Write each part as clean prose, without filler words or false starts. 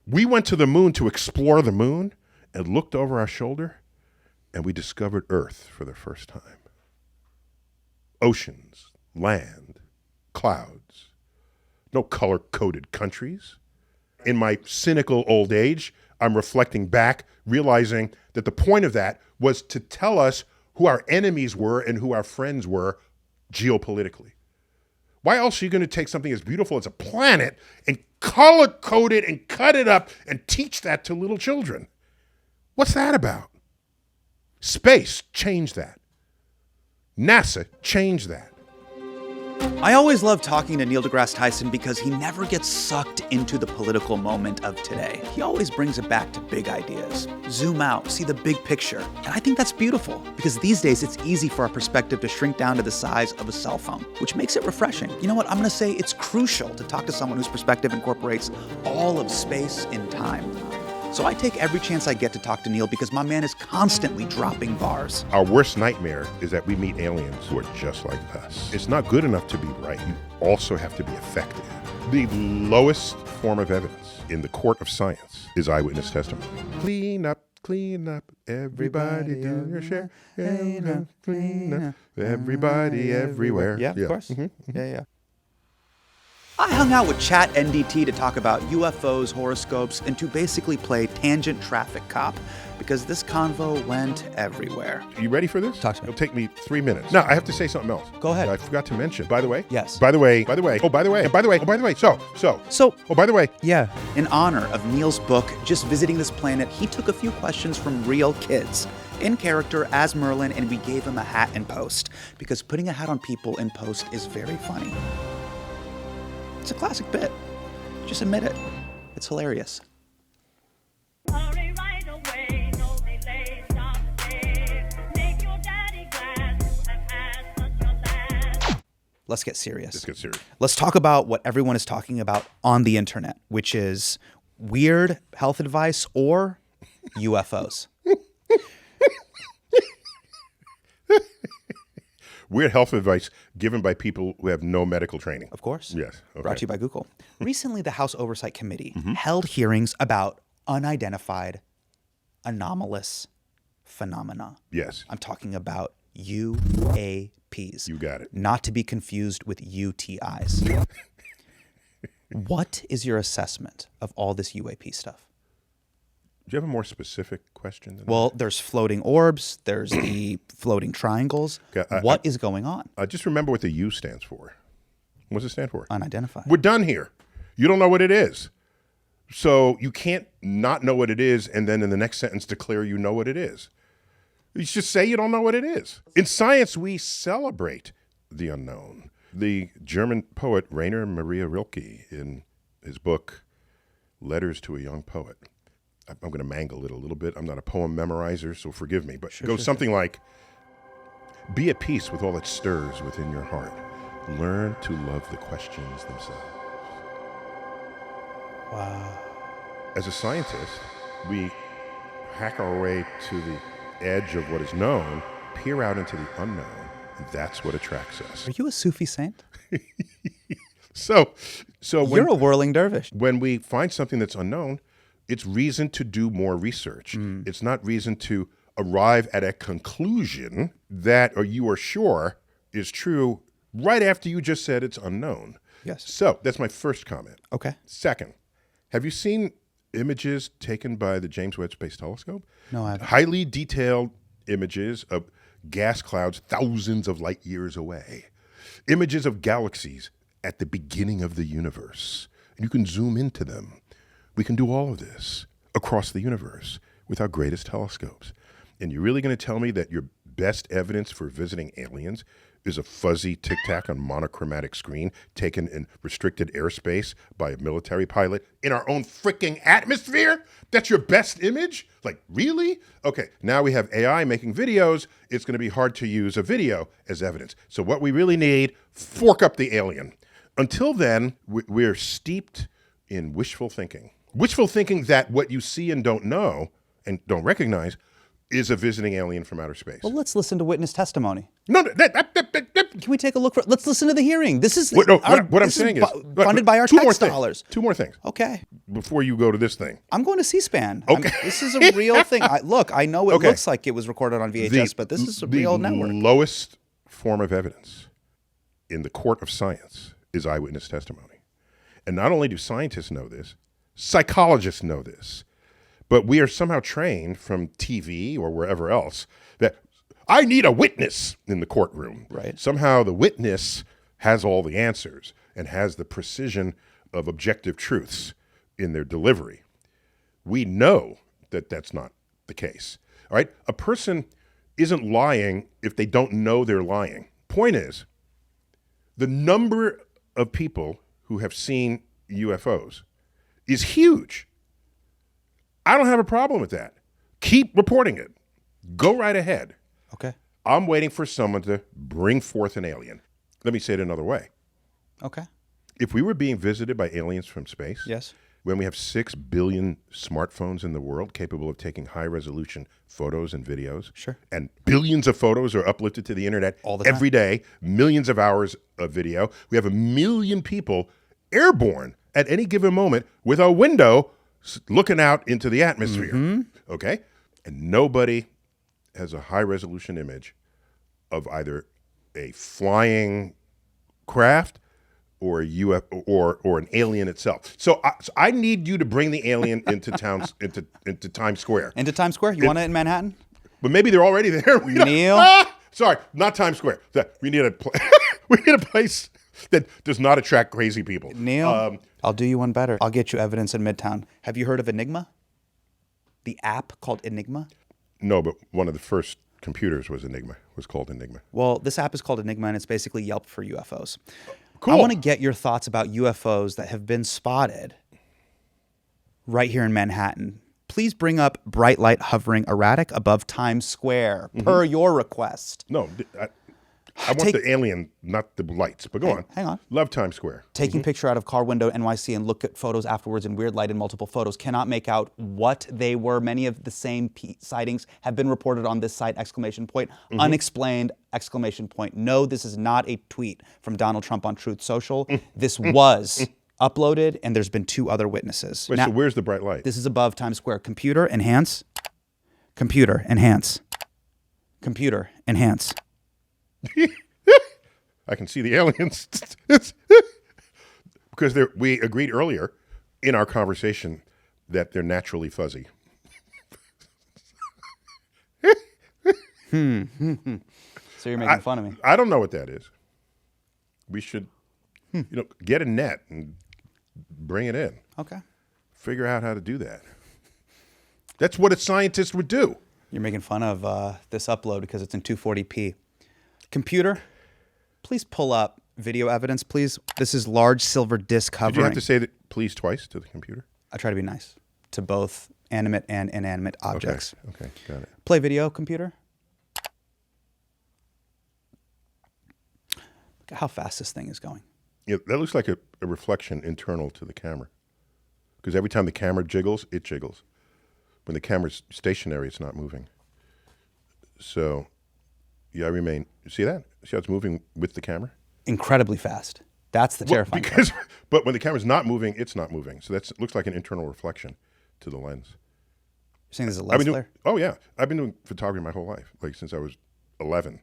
We went to the moon to explore the moon and looked over our shoulder, and we discovered Earth for the first time. Oceans, land, clouds, no color-coded countries. In my cynical old age, I'm reflecting back, realizing that the point of that was to tell us who our enemies were and who our friends were geopolitically. Why else are you going to take something as beautiful as a planet and color-code it and cut it up and teach that to little children? What's that about? Space changed that. NASA changed that. I always love talking to Neil deGrasse Tyson because he never gets sucked into the political moment of today. He always brings it back to big ideas. Zoom out, see the big picture. And I think that's beautiful because these days it's easy for our perspective to shrink down to the size of a cell phone, which makes it refreshing. You know what? I'm going to say it's crucial to talk to someone whose perspective incorporates all of space and time. So I take every chance I get to talk to Neil because my man is constantly dropping bars. Our worst nightmare is that we meet aliens who are just like us. It's not good enough to be right. You also have to be effective. The lowest form of evidence in the court of science is eyewitness testimony. Clean up, everybody do your share. Clean up, everybody everywhere. Yeah, of course. Mm-hmm. Yeah. I hung out with Chat NDT to talk about UFOs, horoscopes, and to basically play tangent traffic cop because this convo went everywhere. Are you ready for this? Talk to me. It'll take me 3 minutes. No, I have to say something else. Go ahead. I forgot to mention. By the way. Yes. By the way. Oh, by the way. Oh, by the way. So. Oh, by the way. Yeah. In honor of Neil's book, Just Visiting This Planet, he took a few questions from real kids in character as Merlin, and we gave him a hat in post because putting a hat on people in post is very funny. It's a classic bit. Just admit it. It's hilarious. Hurry right away, no delay, stop today. Make your daddy glad you have had such a lad. Let's get serious. Let's talk about what everyone is talking about on the internet, which is weird health advice or UFOs. Weird health advice given by people who have no medical training. Of course. Yes. Okay. Brought to you by Google. Recently, the House Oversight Committee held hearings about unidentified, anomalous phenomena. Yes. I'm talking about UAPs. You got it. Not to be confused with UTIs. What is your assessment of all this UAP stuff? Do you have a more specific question? Well, there's floating orbs. There's the floating triangles. Okay, What is going on? Just remember what the U stands for. What does it stand for? Unidentified. We're done here. You don't know what it is. So you can't not know what it is and then in the next sentence declare you know what it is. You just say you don't know what it is. In science, we celebrate the unknown. The German poet Rainer Maria Rilke, in his book, Letters to a Young Poet, I'm going to mangle it a little bit. I'm not a poem memorizer, so forgive me. But it goes something like, be at peace with all that stirs within your heart. Learn to love the questions themselves. Wow. As a scientist, we hack our way to the edge of what is known, peer out into the unknown, and that's what attracts us. Are you a Sufi saint? So You're a whirling dervish. when we find something that's unknown, it's reason to do more research. It's not reason to arrive at a conclusion that or you are sure is true right after you just said it's unknown. Yes. So that's my first comment. Okay. Second, have you seen images taken by the James Webb Space Telescope? No, I haven't. Highly detailed images of gas clouds thousands of light years away. Images of galaxies at the beginning of the universe. And you can zoom into them. We can do all of this across the universe with our greatest telescopes. And you're really going to tell me that your best evidence for visiting aliens is a fuzzy tic-tac on monochromatic screen taken in restricted airspace by a military pilot in our own freaking atmosphere? That's your best image? Like, really? Okay, now we have AI making videos. It's going to be hard to use a video as evidence. So what we really need, fork up the alien. Until then, we're steeped in wishful thinking. Wishful thinking that what you see and don't know and don't recognize is a visiting alien from outer space. Well, let's listen to witness testimony. No, Can we take a look for? Let's listen to the hearing. This is What I'm saying is funded by our tax dollars. Two more things. Okay. Before you go to this thing. I'm going to C-SPAN. Okay. This is a real thing. I know it looks like it was recorded on VHS, but this is a real network. The lowest form of evidence in the court of science is eyewitness testimony. And not only do scientists know this, psychologists know this, but we are somehow trained from TV or wherever else that I need a witness in the courtroom. Right. Somehow the witness has all the answers and has the precision of objective truths in their delivery. We know that that's not the case. All right? A person isn't lying if they don't know they're lying. Point is, the number of people who have seen UFOs is huge. I don't have a problem with that. Keep reporting it. Go right ahead. Okay. I'm waiting for someone to bring forth an alien. Let me say it another way. Okay. If we were being visited by aliens from space, Yes. when we have 6 billion smartphones in the world capable of taking high-resolution photos and videos, Sure. and billions of photos are uplifted to the internet All the time. every day, millions of hours of video, we have 1 million people airborne at any given moment with a window looking out into the atmosphere, okay? And nobody has a high-resolution image of either a flying craft or a UFO or an alien itself. So I need you to bring the alien into Times Square. Into Times Square? You want it in Manhattan? But maybe they're already there. Neil? Sorry, not Times Square. We need a we need a place that does not attract crazy people. Neil, I'll do you one better. I'll get you evidence in Midtown. Have you heard of Enigma? The app called Enigma? No, but one of the first computers was called Enigma. Well, this app is called Enigma, and it's basically Yelp for UFOs. Cool. I want to get your thoughts about UFOs that have been spotted right here in Manhattan. Please bring up bright light hovering erratic above Times Square, per your request. No, I want the alien, not the lights. But go on. Hang on. Love Times Square. Taking picture out of car window NYC and look at photos afterwards in weird light and multiple photos. Cannot make out what they were. Many of the same sightings have been reported on this site, exclamation point. Unexplained, exclamation point. No, this is not a tweet from Donald Trump on Truth Social. This was uploaded, and there's been 2 other witnesses. Wait, Now, so where's the bright light? this is above Times Square. Computer, enhance. Computer, enhance. Computer, enhance. I can see the aliens. Because we agreed earlier in our conversation that they're naturally fuzzy. So you're making fun of me. I don't know what that is. We should, get a net and bring it in. Okay. Figure out how to do that. That's what a scientist would do. You're making fun of this upload because it's in 240p. Computer, please pull up video evidence, please. This is large silver disc Did covering. you have to say that please twice to the computer? I try to be nice to both animate and inanimate objects. Okay, got it. Play video, computer. Look at how fast this thing is going. Yeah, that looks like a reflection internal to the camera. Because every time the camera jiggles, it jiggles. When the camera's stationary, it's not moving. So, yeah, I remain. See that? See how it's moving with the camera? Incredibly fast. That's the terrifying part. But when the camera's not moving, it's not moving. So that looks like an internal reflection to the lens. You're saying there's a lens flare? Oh, yeah. I've been doing photography my whole life, like since I was 11.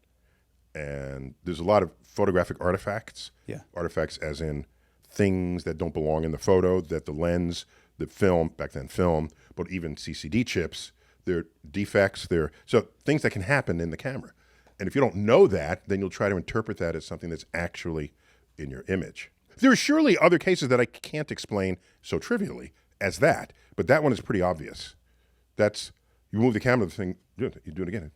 And there's a lot of photographic artifacts. Yeah. Artifacts as in things that don't belong in the photo, that the lens, the film, back then film, but even CCD chips, they're defects. So things that can happen in the camera. And if you don't know that, then you'll try to interpret that as something that's actually in your image. There are surely other cases that I can't explain so trivially as that, but that one is pretty obvious. That's, you move the camera, the thing, you do it again.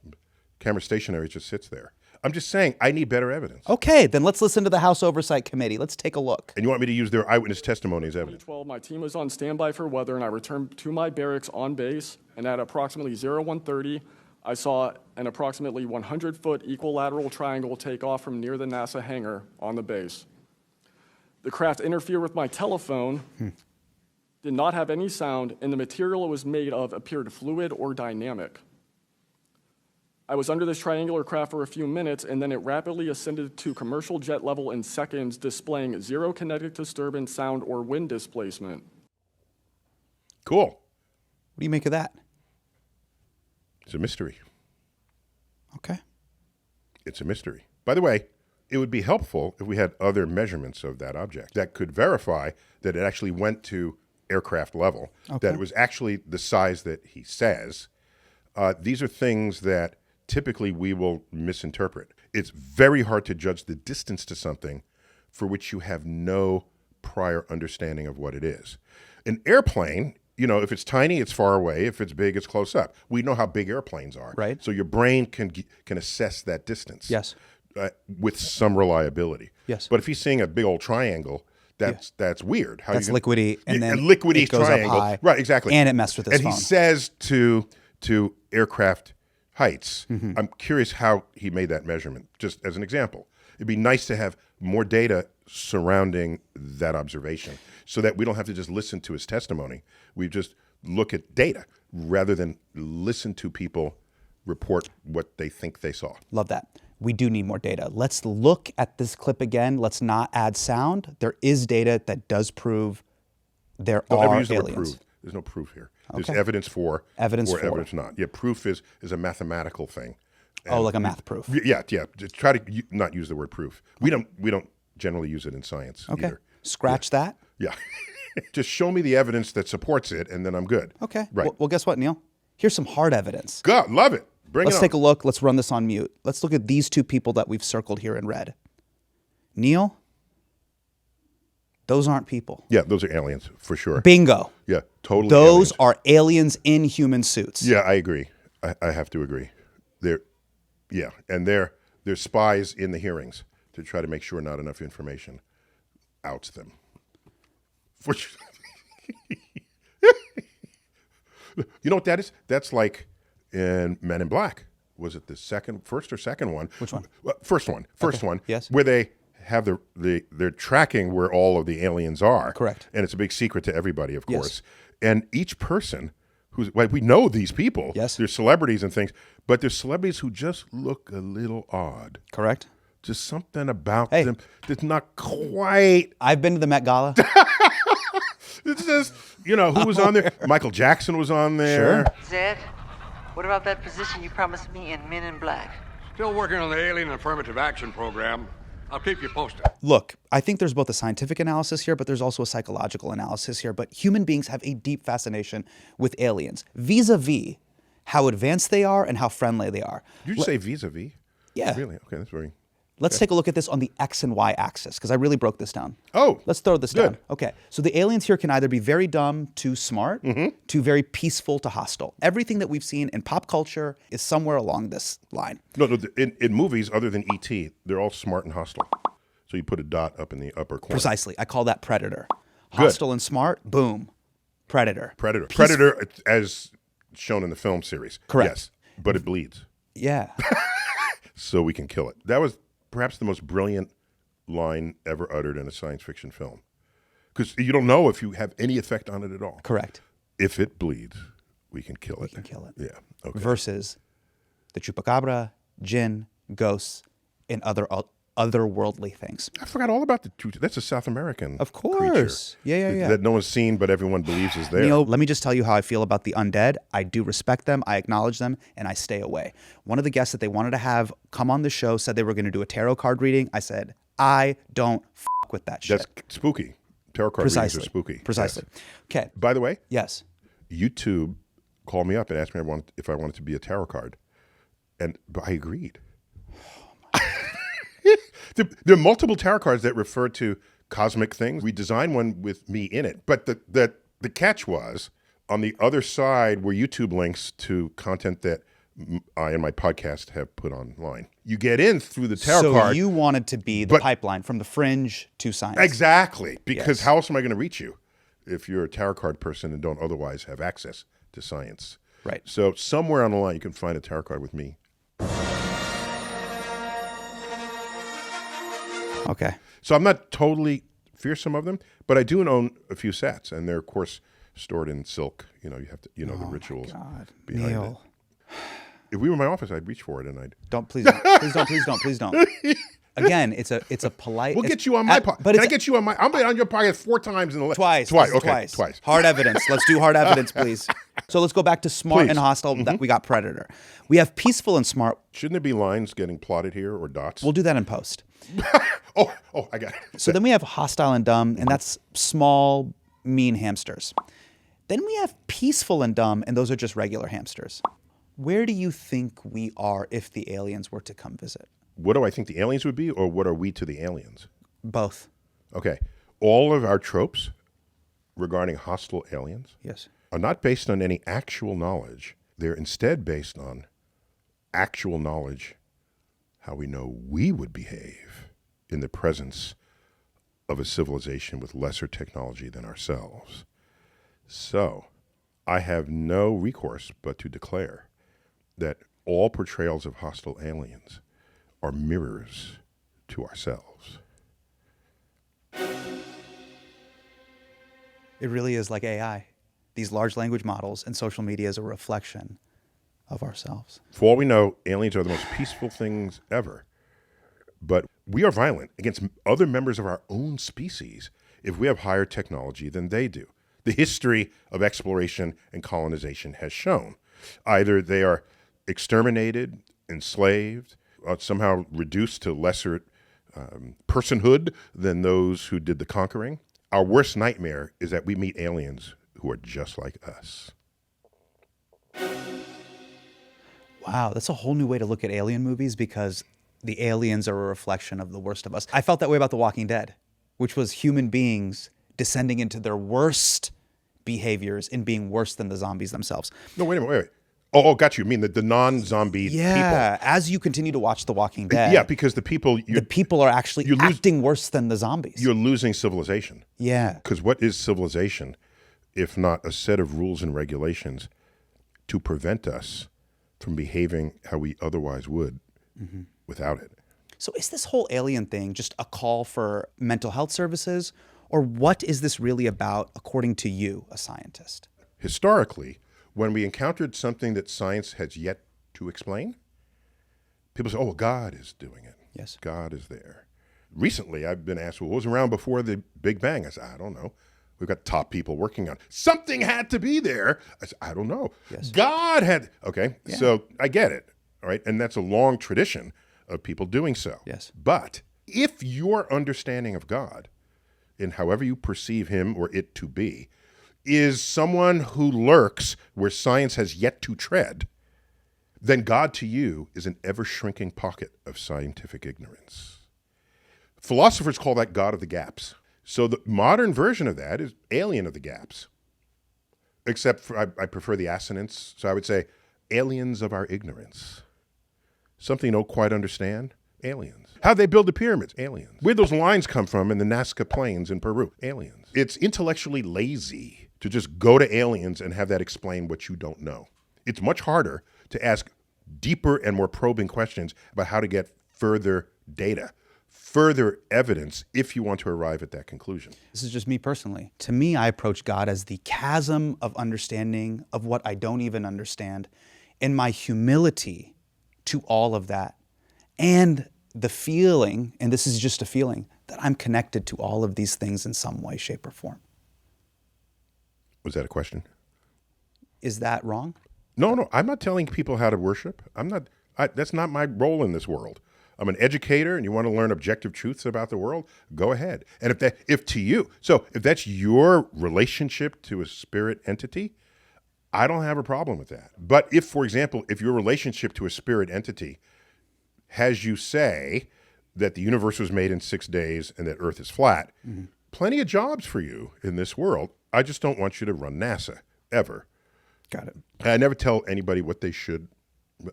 Camera stationary, it just sits there. I'm just saying, I need better evidence. Okay, then let's listen to the House Oversight Committee. Let's take a look. And you want me to use their eyewitness testimony as evidence? 2012, my team was on standby for weather, and I returned to my barracks on base, and at approximately 0130, I saw an approximately 100-foot equilateral triangle take off from near the NASA hangar on the base. The craft interfered with my telephone, did not have any sound, and the material it was made of appeared fluid or dynamic. I was under this triangular craft for a few minutes, and then it rapidly ascended to commercial jet level in seconds, displaying 0 kinetic disturbance, sound, or wind displacement. Cool. What do you make of that? It's a mystery. Okay. It's a mystery. By the way, it would be helpful if we had other measurements of that object that could verify that it actually went to aircraft level, that it was actually the size that he says. These are things that typically we will misinterpret. It's very hard to judge the distance to something for which you have no prior understanding of what it is. An airplane, if it's tiny, it's far away. If it's big, it's close up. We know how big airplanes are. Right. So your brain can assess that distance. Yes. With some reliability. Yes. But if he's seeing a big old triangle, that's weird. How That's liquidy, and then liquidy it goes triangle. up high. Right, exactly. And it messed with his and phone. he says to aircraft heights, Mm-hmm. I'm curious how he made that measurement, just as an example. It'd be nice to have more data surrounding that observation so that we don't have to just listen to his testimony. We just look at data rather than listen to people report what they think they saw. Love that. We do need more data. Let's look at this clip again. Let's not add sound. There is data that does prove there Don't are ever use the word aliens. prove. There's no proof here. Okay. There's evidence for Evidence or for. evidence not. Yeah, proof is a mathematical thing. Oh, like a math proof. Yeah. Just try to not use the word proof. We don't generally use it in science Okay. either. Scratch that. Yeah. Just show me the evidence that supports it, and then I'm good. Okay. Right. Well, guess what, Neil? Here's some hard evidence. God, love it. Bring Let's it on. take a look. Let's run this on mute. Let's look at these two people that we've circled here in red. Neil, those aren't people. Yeah, those are aliens for sure. Bingo. Yeah, totally. Those aliens. are aliens in human suits. Yeah, I agree. I have to agree. And they're spies in the hearings to try to make sure not enough information outs them. For sure. You know what that is? That's like in Men in Black. Was it the first or second one? Which one? Well, first one. First one. Yes. Where they have they're tracking where all of the aliens are. Correct. And it's a big secret to everybody, of Yes. course. And each person we know these people. Yes. They're celebrities and things, but they're celebrities who just look a little odd. Correct. Just something about Hey. them that's not quite. I've been to the Met Gala. It's just, who was on there? Michael Jackson was on there. Sure. Zed, what about that position you promised me in Men in Black? Still working on the Alien Affirmative Action Program. I'll keep you posted. Look, I think there's both a scientific analysis here, but there's also a psychological analysis here. But human beings have a deep fascination with aliens, vis-a-vis how advanced they are and how friendly they are. Did you just say vis-a-vis? Yeah. Really? Okay, that's very. Let's take a look at this on the X and Y axis, because I really broke this down. Oh, Let's throw this good. down. Okay. So the aliens here can either be very dumb to smart, to very peaceful to hostile. Everything that we've seen in pop culture is somewhere along this line. No, in movies other than E.T., they're all smart and hostile. So you put a dot up in the upper corner. Precisely. I call that predator. Good. Hostile and smart, boom. Predator. Predator. Peaceful- Predator, as shown in the film series. Correct. Yes, but it bleeds, Yeah. so we can kill it. That was perhaps the most brilliant line ever uttered in a science fiction film. Because you don't know if you have any effect on it at all. Correct. If it bleeds, we can kill it. can kill it. Yeah. Okay. Versus the chupacabra, jinn, ghosts, and otherworldly things. I forgot all about the truth. That's a South American Of creature course. Yeah. that no one's seen, but everyone believes is there. Neil, let me just tell you how I feel about the undead. I do respect them, I acknowledge them, and I stay away. One of the guests that they wanted to have come on the show said they were going to do a tarot card reading. I said, I don't with that shit. That's spooky. Tarot card readings are spooky. Precisely. Yes. Okay. By the way, Yes. YouTube called me up and asked me if I wanted to be a tarot card, but I agreed. There are multiple tarot cards that refer to cosmic things. We designed one with me in it, but the catch was on the other side were YouTube links to content that I and my podcast have put online. You get in through the tarot card. So you wanted to be the pipeline from the fringe to science. Exactly, because Yes. how else am I going to reach you if you're a tarot card person and don't otherwise have access to science? Right. So somewhere on the line, you can find a tarot card with me. Okay. So I'm not totally fearsome of them, but I do own a few sets, and they're of course stored in silk. You have to, the rituals behind Neil. If we were in my office, I'd reach for it and I'd. Please don't. Again, it's a polite. We'll get you on my podcast. Can I get you on my? I'm on your podcast 4 times in the Twice. Okay, twice. Hard evidence. Let's do hard evidence, please. So let's go back to smart Please. and hostile. That we got predator. We have peaceful and smart. Shouldn't there be lines getting plotted here or dots? We'll do that in post. oh, I got it. So then we have hostile and dumb, and that's small, mean hamsters. Then we have peaceful and dumb, and those are just regular hamsters. Where do you think we are if the aliens were to come visit? What do I think the aliens would be, or what are we to the aliens? Both. Okay. All of our tropes regarding hostile aliens Yes. are not based on any actual knowledge. They're instead based on actual knowledge, how we know we would behave in the presence of a civilization with lesser technology than ourselves. So I have no recourse but to declare that all portrayals of hostile aliens are mirrors to ourselves. It really is like AI. These large language models and social media is a reflection of ourselves. For all we know, aliens are the most peaceful things ever. But we are violent against other members of our own species if we have higher technology than they do. The history of exploration and colonization has shown. Either they are exterminated, enslaved, somehow reduced to lesser personhood than those who did the conquering. Our worst nightmare is that we meet aliens who are just like us. Wow, that's a whole new way to look at alien movies because the aliens are a reflection of the worst of us. I felt that way about The Walking Dead, which was human beings descending into their worst behaviors and being worse than the zombies themselves. No, wait a minute, wait. Oh, got you. You mean the non-zombie people. As you continue to watch The Walking Dead. Yeah, because the people are actually acting worse than the zombies. You're losing civilization. Yeah. Because what is civilization if not a set of rules and regulations to prevent us from behaving how we otherwise would without it? So is this whole alien thing just a call for mental health services? Or what is this really about, according to you, a scientist? Historically, when we encountered something that science has yet to explain, people say, oh, well, God is doing it. Yes. God is there. Recently, I've been asked, well, what was around before the Big Bang? I said, I don't know. We've got top people working on it. Something had to be there. I said, I don't know. Yes. God had, okay, so I get it, all right? And that's a long tradition of people doing so. Yes. But if your understanding of God, in however you perceive him or it to be, is someone who lurks where science has yet to tread, then God to you is an ever-shrinking pocket of scientific ignorance. Philosophers call that God of the gaps. So the modern version of that is alien of the gaps, except for, I prefer the assonance, so I would say aliens of our ignorance. Something you don't quite understand? Aliens. How they build the pyramids? Aliens. Where those lines come from in the Nazca Plains in Peru? Aliens. It's intellectually lazy to just go to aliens and have that explain what you don't know. It's much harder to ask deeper and more probing questions about how to get further data, further evidence if you want to arrive at that conclusion. This is just me personally. To me, I approach God as the chasm of understanding of what I don't even understand, and my humility to all of that, and the feeling, and this is just a feeling, that I'm connected to all of these things in some way, shape, or form. Was that a question? Is that wrong? No, I'm not telling people how to worship. That's not my role in this world. I'm an educator and you want to learn objective truths about the world, go ahead. And if that's your relationship to a spirit entity, I don't have a problem with that. But if, for example, if your relationship to a spirit entity has you say that the universe was made in 6 days and that Earth is flat, plenty of jobs for you in this world. I just don't want you to run NASA, ever. Got it. I never tell anybody what they should.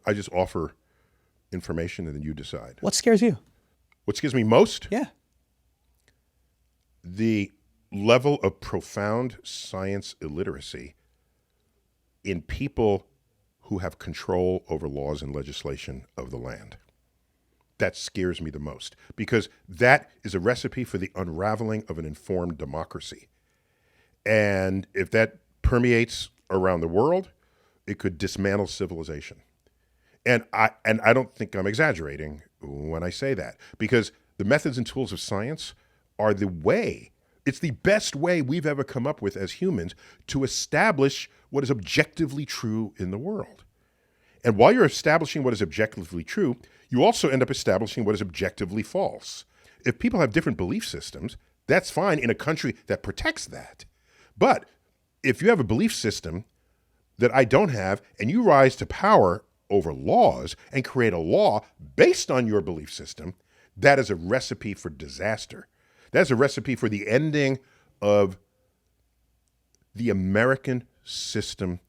I just offer information and then you decide. What scares you? What scares me most? Yeah. The level of profound science illiteracy in people who have control over laws and legislation of the land. That scares me the most because that is a recipe for the unraveling of an informed democracy. And if that permeates around the world, it could dismantle civilization. And I don't think I'm exaggerating when I say that, because the methods and tools of science are the way. It's the best way we've ever come up with as humans to establish what is objectively true in the world. And while you're establishing what is objectively true, you also end up establishing what is objectively false. If people have different belief systems, that's fine in a country that protects that. But if you have a belief system that I don't have, and you rise to power over laws and create a law based on your belief system, that is a recipe for disaster. That's a recipe for the ending of the American system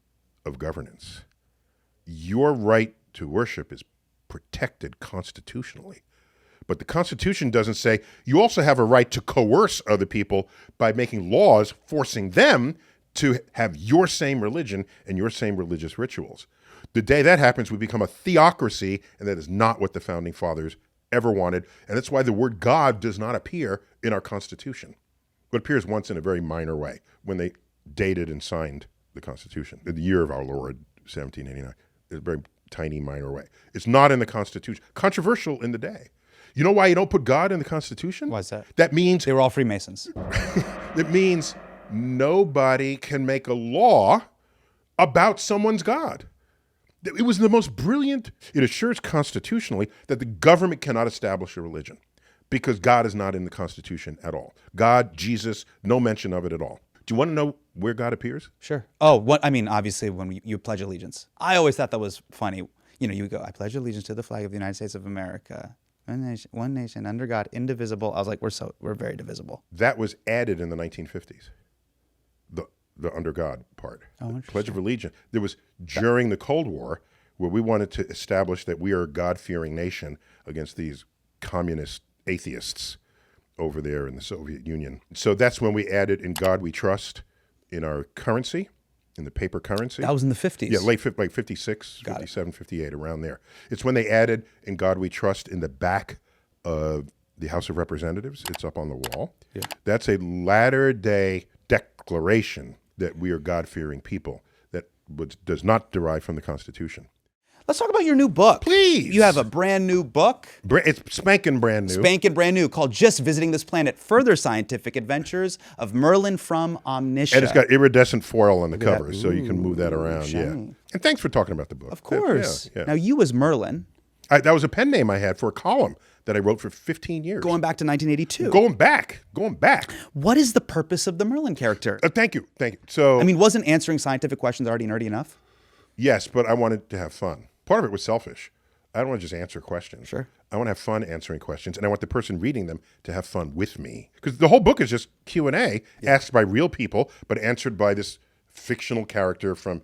of governance. Your right to worship is protected constitutionally. But the Constitution doesn't say you also have a right to coerce other people by making laws forcing them to have your same religion and your same religious rituals. The day that happens, we become a theocracy, and that is not what the Founding Fathers ever wanted. And that's why the word God does not appear in our Constitution. It appears once in a very minor way when they dated and signed the Constitution, in the year of our Lord, 1789. In a very tiny, minor way. It's not in the Constitution. Controversial in the day. You know why you don't put God in the Constitution? Why is that? That means They were all Freemasons. it means nobody can make a law about someone's God. It was the most brilliant. It assures constitutionally that the government cannot establish a religion because God is not in the Constitution at all. God, Jesus, no mention of it at all. Do you want to know where God appears? Sure. Oh, what I mean, obviously, when you pledge allegiance. I always thought that was funny. You know, you go, I pledge allegiance to the flag of the United States of America. One nation, under God, indivisible. I was like, we're very divisible. That was added in the 1950s. The under God part. The Pledge of Allegiance. There was during the Cold War where we wanted to establish that we are a God-fearing nation against these communist atheists over there in the Soviet Union. So that's when we added "In God We Trust" in our currency, in the paper currency. That was in the 50s. Yeah, like 56, 57, 58, around there. It's when they added "In God We Trust" in the back of the House of Representatives. It's up on the wall. Yeah. That's a latter-day declaration that we are God-fearing people that does not derive from the Constitution. Let's talk about your new book. Please. You have a brand new book. It's spanking brand new. Spanking brand new, called Just Visiting This Planet, Further Scientific Adventures of Merlin from Omniscia. And it's got iridescent foil on the cover, so you can move that around. shiny. Yeah. And thanks for talking about the book. Of course. Yeah. Now, you as Merlin, That was a pen name I had for a column that I wrote for 15 years. going back to 1982. Going back. What is the purpose of the Merlin character? Thank you. So, I mean, wasn't answering scientific questions already nerdy enough? yes, but I wanted to have fun. Part of it was selfish. I don't want to just answer questions. Sure. I want to have fun answering questions, and I want the person reading them to have fun with me. Because the whole book is just Q&A asked by real people, but answered by this fictional character from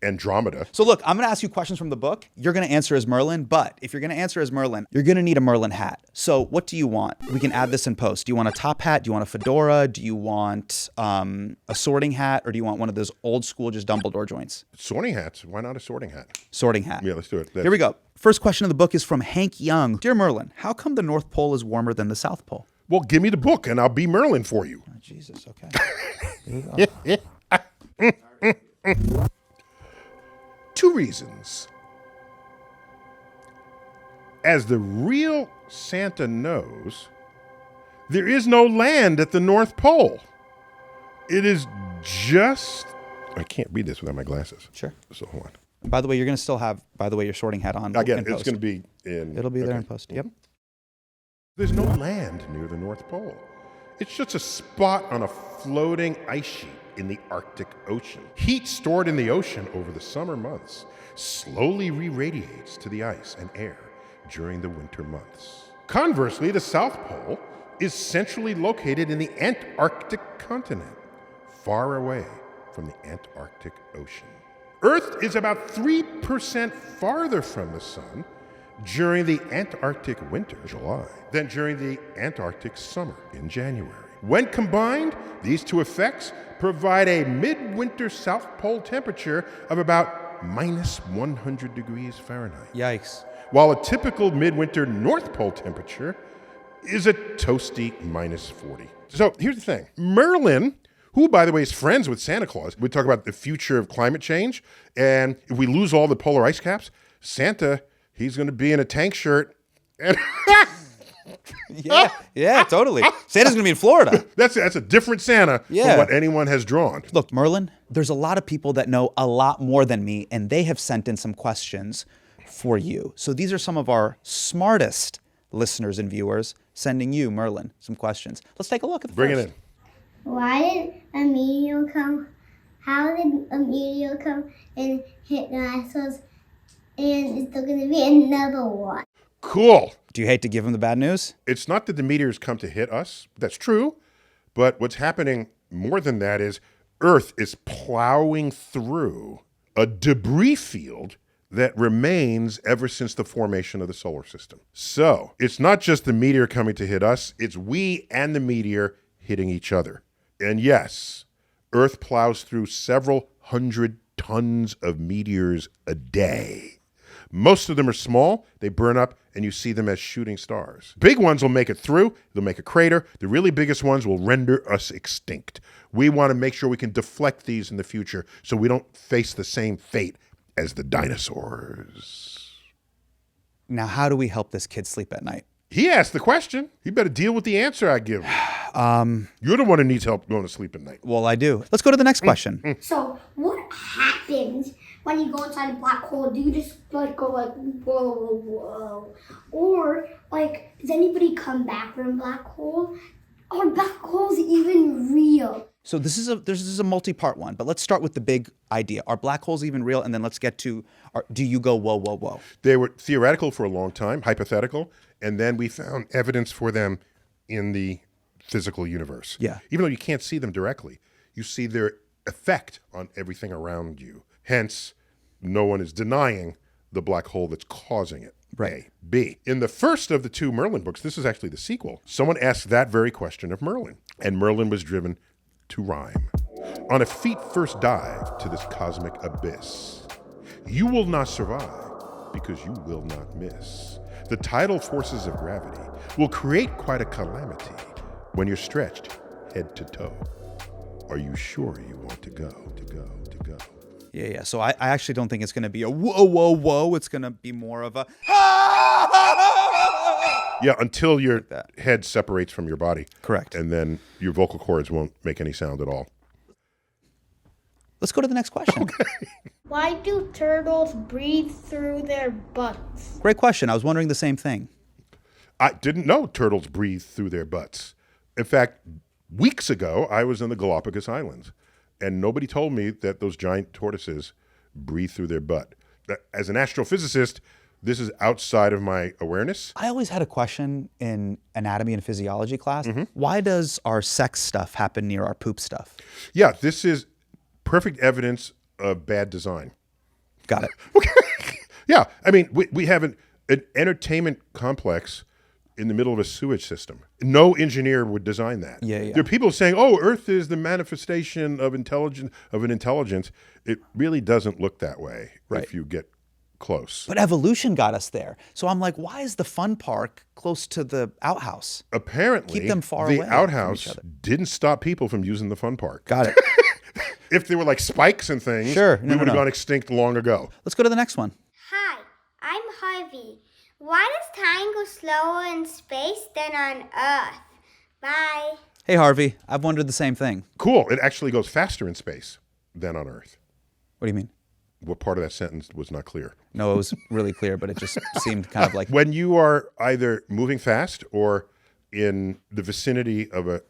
Andromeda. So look, I'm going to ask you questions from the book. You're going to answer as Merlin, but if you're going to answer as Merlin, you're going to need a Merlin hat. So what do you want? We can add this in post. Do you want a top hat? Do you want a fedora? Do you want a sorting hat? Or do you want one of those old school, just Dumbledore joints? Sorting hats. Why not a sorting hat? Sorting hat. Yeah, let's do it. Here we go. First question of the book is from Hank Young. Dear Merlin, how come the North Pole is warmer than the South Pole? Well, give me the book, and I'll be Merlin for you. Oh, Jesus, okay. Here you go. 2 reasons. As the real Santa knows, there is no land at the North Pole. It is just... I can't read this without my glasses. Sure. So hold on. By the way, you're going to still have, your sorting hat on. Again, in it's post. going to be in... It'll be there okay. in post. Yep. There's no land near the North Pole. It's just a spot on a floating ice sheet in the Arctic Ocean. Heat stored in the ocean over the summer months slowly re-radiates to the ice and air during the winter months. Conversely, the South Pole is centrally located in the Antarctic continent, far away from the Antarctic Ocean. Earth is about 3% farther from the sun during the Antarctic winter, July, than during the Antarctic summer in January. When combined, these two effects provide a midwinter South Pole temperature of about minus 100 degrees Fahrenheit. Yikes. While a typical midwinter North Pole temperature is a toasty minus 40. So here's the thing. Merlin, who, by the way, is friends with Santa Claus, we talk about the future of climate change, and if we lose all the polar ice caps, Santa He's going to be in a tank shirt. And Yeah, totally. Santa's going to be in Florida. that's a different Santa from what anyone has drawn. Look, Merlin, there's a lot of people that know a lot more than me, and they have sent in some questions for you. So these are some of our smartest listeners and viewers sending you, Merlin, some questions. Let's take a look at the Bring first. it in. Why did a meteor come? How did a meteor come and hit dinosaurs? And is there going to be another one? Cool. Do you hate to give him the bad news? It's not that the meteors come to hit us. That's true. But what's happening more than that is Earth is plowing through a debris field that remains ever since the formation of the solar system. So it's not just the meteor coming to hit us, it's we and the meteor hitting each other. And yes, Earth plows through several hundred tons of meteors a day. Most of them are small, they burn up, and you see them as shooting stars. Big ones will make it through, they'll make a crater. The really biggest ones will render us extinct. We want to make sure we can deflect these in the future so we don't face the same fate as the dinosaurs. Now, how do we help this kid sleep at night? He asked the question. He better deal with the answer I give him. You're the one who needs help going to sleep at night. Well, I do. Let's go to the next question. So, what happens when you go inside a black hole? Do you just like go like, whoa, whoa, whoa? Or, like, does anybody come back from a black hole? Are black holes even real? So this is a multi-part one, but let's start with the big idea. Are black holes even real? And then let's get to, do you go, whoa, whoa, whoa? They were theoretical for a long time, hypothetical, and then we found evidence for them in the physical universe. Yeah. Even though you can't see them directly, you see their effect on everything around you. Hence, no one is denying the black hole that's causing it. Right. A. B. In the first of the two Merlin books, this is actually the sequel, someone asked that very question of Merlin, and Merlin was driven to rhyme. On a feet-first dive to this cosmic abyss, you will not survive because you will not miss. The tidal forces of gravity will create quite a calamity when you're stretched head to toe. Are you sure you want to go? Yeah. So I actually don't think it's going to be a whoa, whoa, whoa. It's going to be more of a Yeah, until your head separates from your body. Correct. And then your vocal cords won't make any sound at all. Let's go to the next question. Why do turtles breathe through their butts? Great question. I was wondering the same thing. I didn't know turtles breathe through their butts. In fact, weeks ago, I was in the Galapagos Islands, and nobody told me that those giant tortoises breathe through their butt. As an astrophysicist, this is outside of my awareness. I always had a question in anatomy and physiology class. Why does our sex stuff happen near our poop stuff? Yeah, this is perfect evidence of bad design. Got it. Yeah, I mean, we have an entertainment complex in the middle of a sewage system. No engineer would design that. Yeah. There are people saying, "Oh, Earth is the manifestation of an intelligence." It really doesn't look that way if you get close. But evolution got us there. So I'm like, why is the fun park close to the outhouse? Apparently, Keep them far the away from outhouse each other. didn't stop people from using the fun park. Got it. If there were like spikes and things, Sure. we would have gone extinct long ago. Let's go to the next one. Hi, I'm Harvey. Why does time go slower in space than on Earth? Bye. Hey, Harvey. I've wondered the same thing. Cool. It actually goes faster in space than on Earth. What do you mean? What part of that sentence was not clear? No, it was really clear, but it just seemed kind of like... When you are either moving fast or in the vicinity of a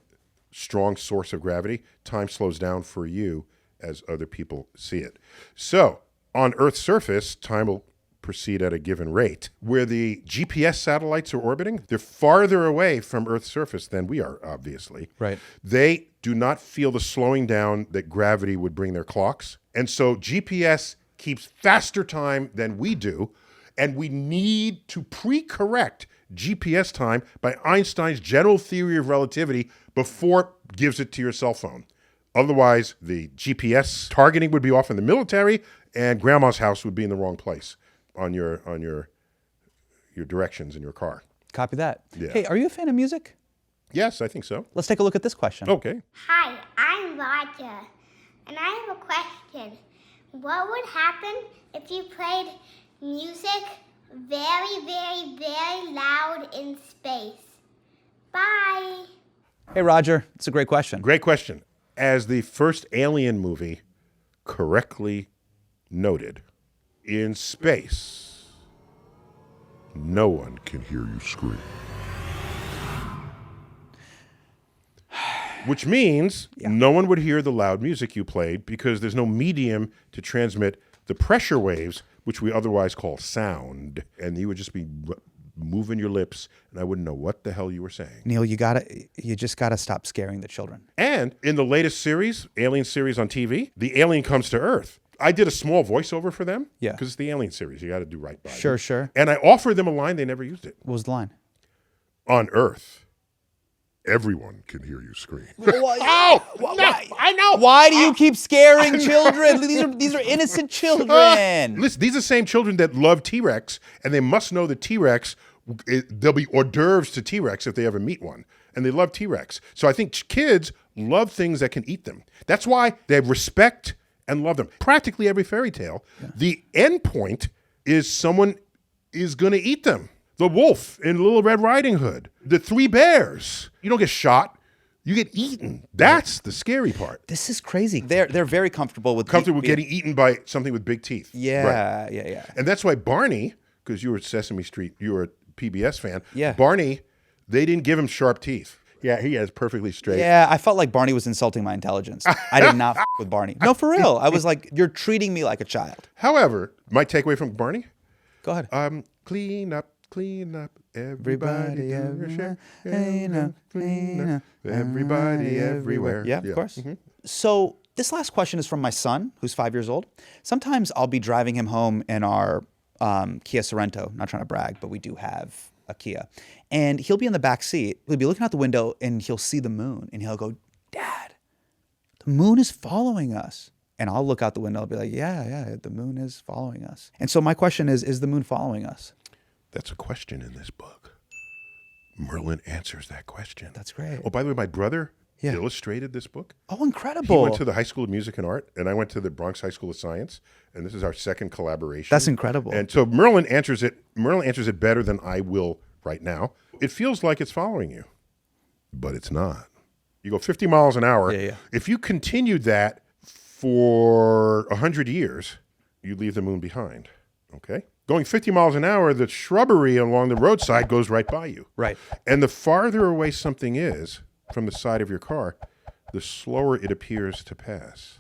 strong source of gravity, time slows down for you as other people see it. So on Earth's surface, time will proceed at a given rate. Where the GPS satellites are orbiting, they're farther away from Earth's surface than we are, obviously. Right. They do not feel the slowing down that gravity would bring their clocks. And so GPS keeps faster time than we do, and we need to pre-correct GPS time by Einstein's general theory of relativity before it gives it to your cell phone. Otherwise, the GPS targeting would be off in the military, and grandma's house would be in the wrong place on your directions in your car. Copy that. Yeah. Hey, are you a fan of music? Yes, I think so. Let's take a look at this question. Okay. Hi, I'm Roger, and I have a question. What would happen if you played music very, very, very loud in space. Bye. Hey, Roger. It's a great question. Great question. As the first Alien movie correctly noted, in space, no one can hear you scream. Which means no one would hear the loud music you played because there's no medium to transmit the pressure waves, which we otherwise call sound. And you would just be moving your lips, and I wouldn't know what the hell you were saying. Neil, you just gotta stop scaring the children. And in the latest series, Alien series on TV, the alien comes to Earth. I did a small voiceover for them. Yeah. Because it's the Alien series. You got to do right by Sure, them. sure. And I offered them a line. They never used it. What was the line? On Earth, everyone can hear you scream. Oh, I know. Why do you keep scaring children? These are innocent children. Listen, these are the same children that love T-Rex, and they must know that T-Rex, there'll be hors d'oeuvres to T-Rex if they ever meet one. And they love T-Rex. So I think kids love things that can eat them. That's why they respect and love them. Practically every fairy tale, the end point is someone is going to eat them. The wolf in Little Red Riding Hood, the three bears. You don't get shot, you get eaten. That's the scary part. This is crazy. They're very comfortable with Getting eaten by something with big teeth. Yeah, Right. yeah. And that's why Barney, because you were Sesame Street, you were a PBS fan. Yeah. Barney, they didn't give him sharp teeth. Yeah, he has perfectly straight. Yeah, I felt like Barney was insulting my intelligence. I did not with Barney. No, for real. I was like, you're treating me like a child. However, my takeaway from Barney, Go ahead. clean up, everybody everywhere. Clean up, everybody everywhere. Yeah, of course. So this last question is from my son, who's 5 years old. Sometimes I'll be driving him home in our Kia Sorento. Not trying to brag, but we do have a Kia. And he'll be in the back seat. He'll be looking out the window and he'll see the moon. And he'll go, Dad, the moon is following us. And I'll look out the window and be like, yeah, the moon is following us. And so my question is the moon following us? That's a question in this book. Merlin answers that question. That's great. Oh, by the way, my brother Yeah. illustrated this book. Oh, incredible. He went to the High School of Music and Art, and I went to the Bronx High School of Science, and this is our second collaboration. That's incredible. And so Merlin answers it better than I will right now. It feels like it's following you, but it's not. You go 50 miles an hour. Yeah. If you continued that for 100 years, you'd leave the moon behind, okay? Going 50 miles an hour, the shrubbery along the roadside goes right by you. Right. And the farther away something is from the side of your car, the slower it appears to pass.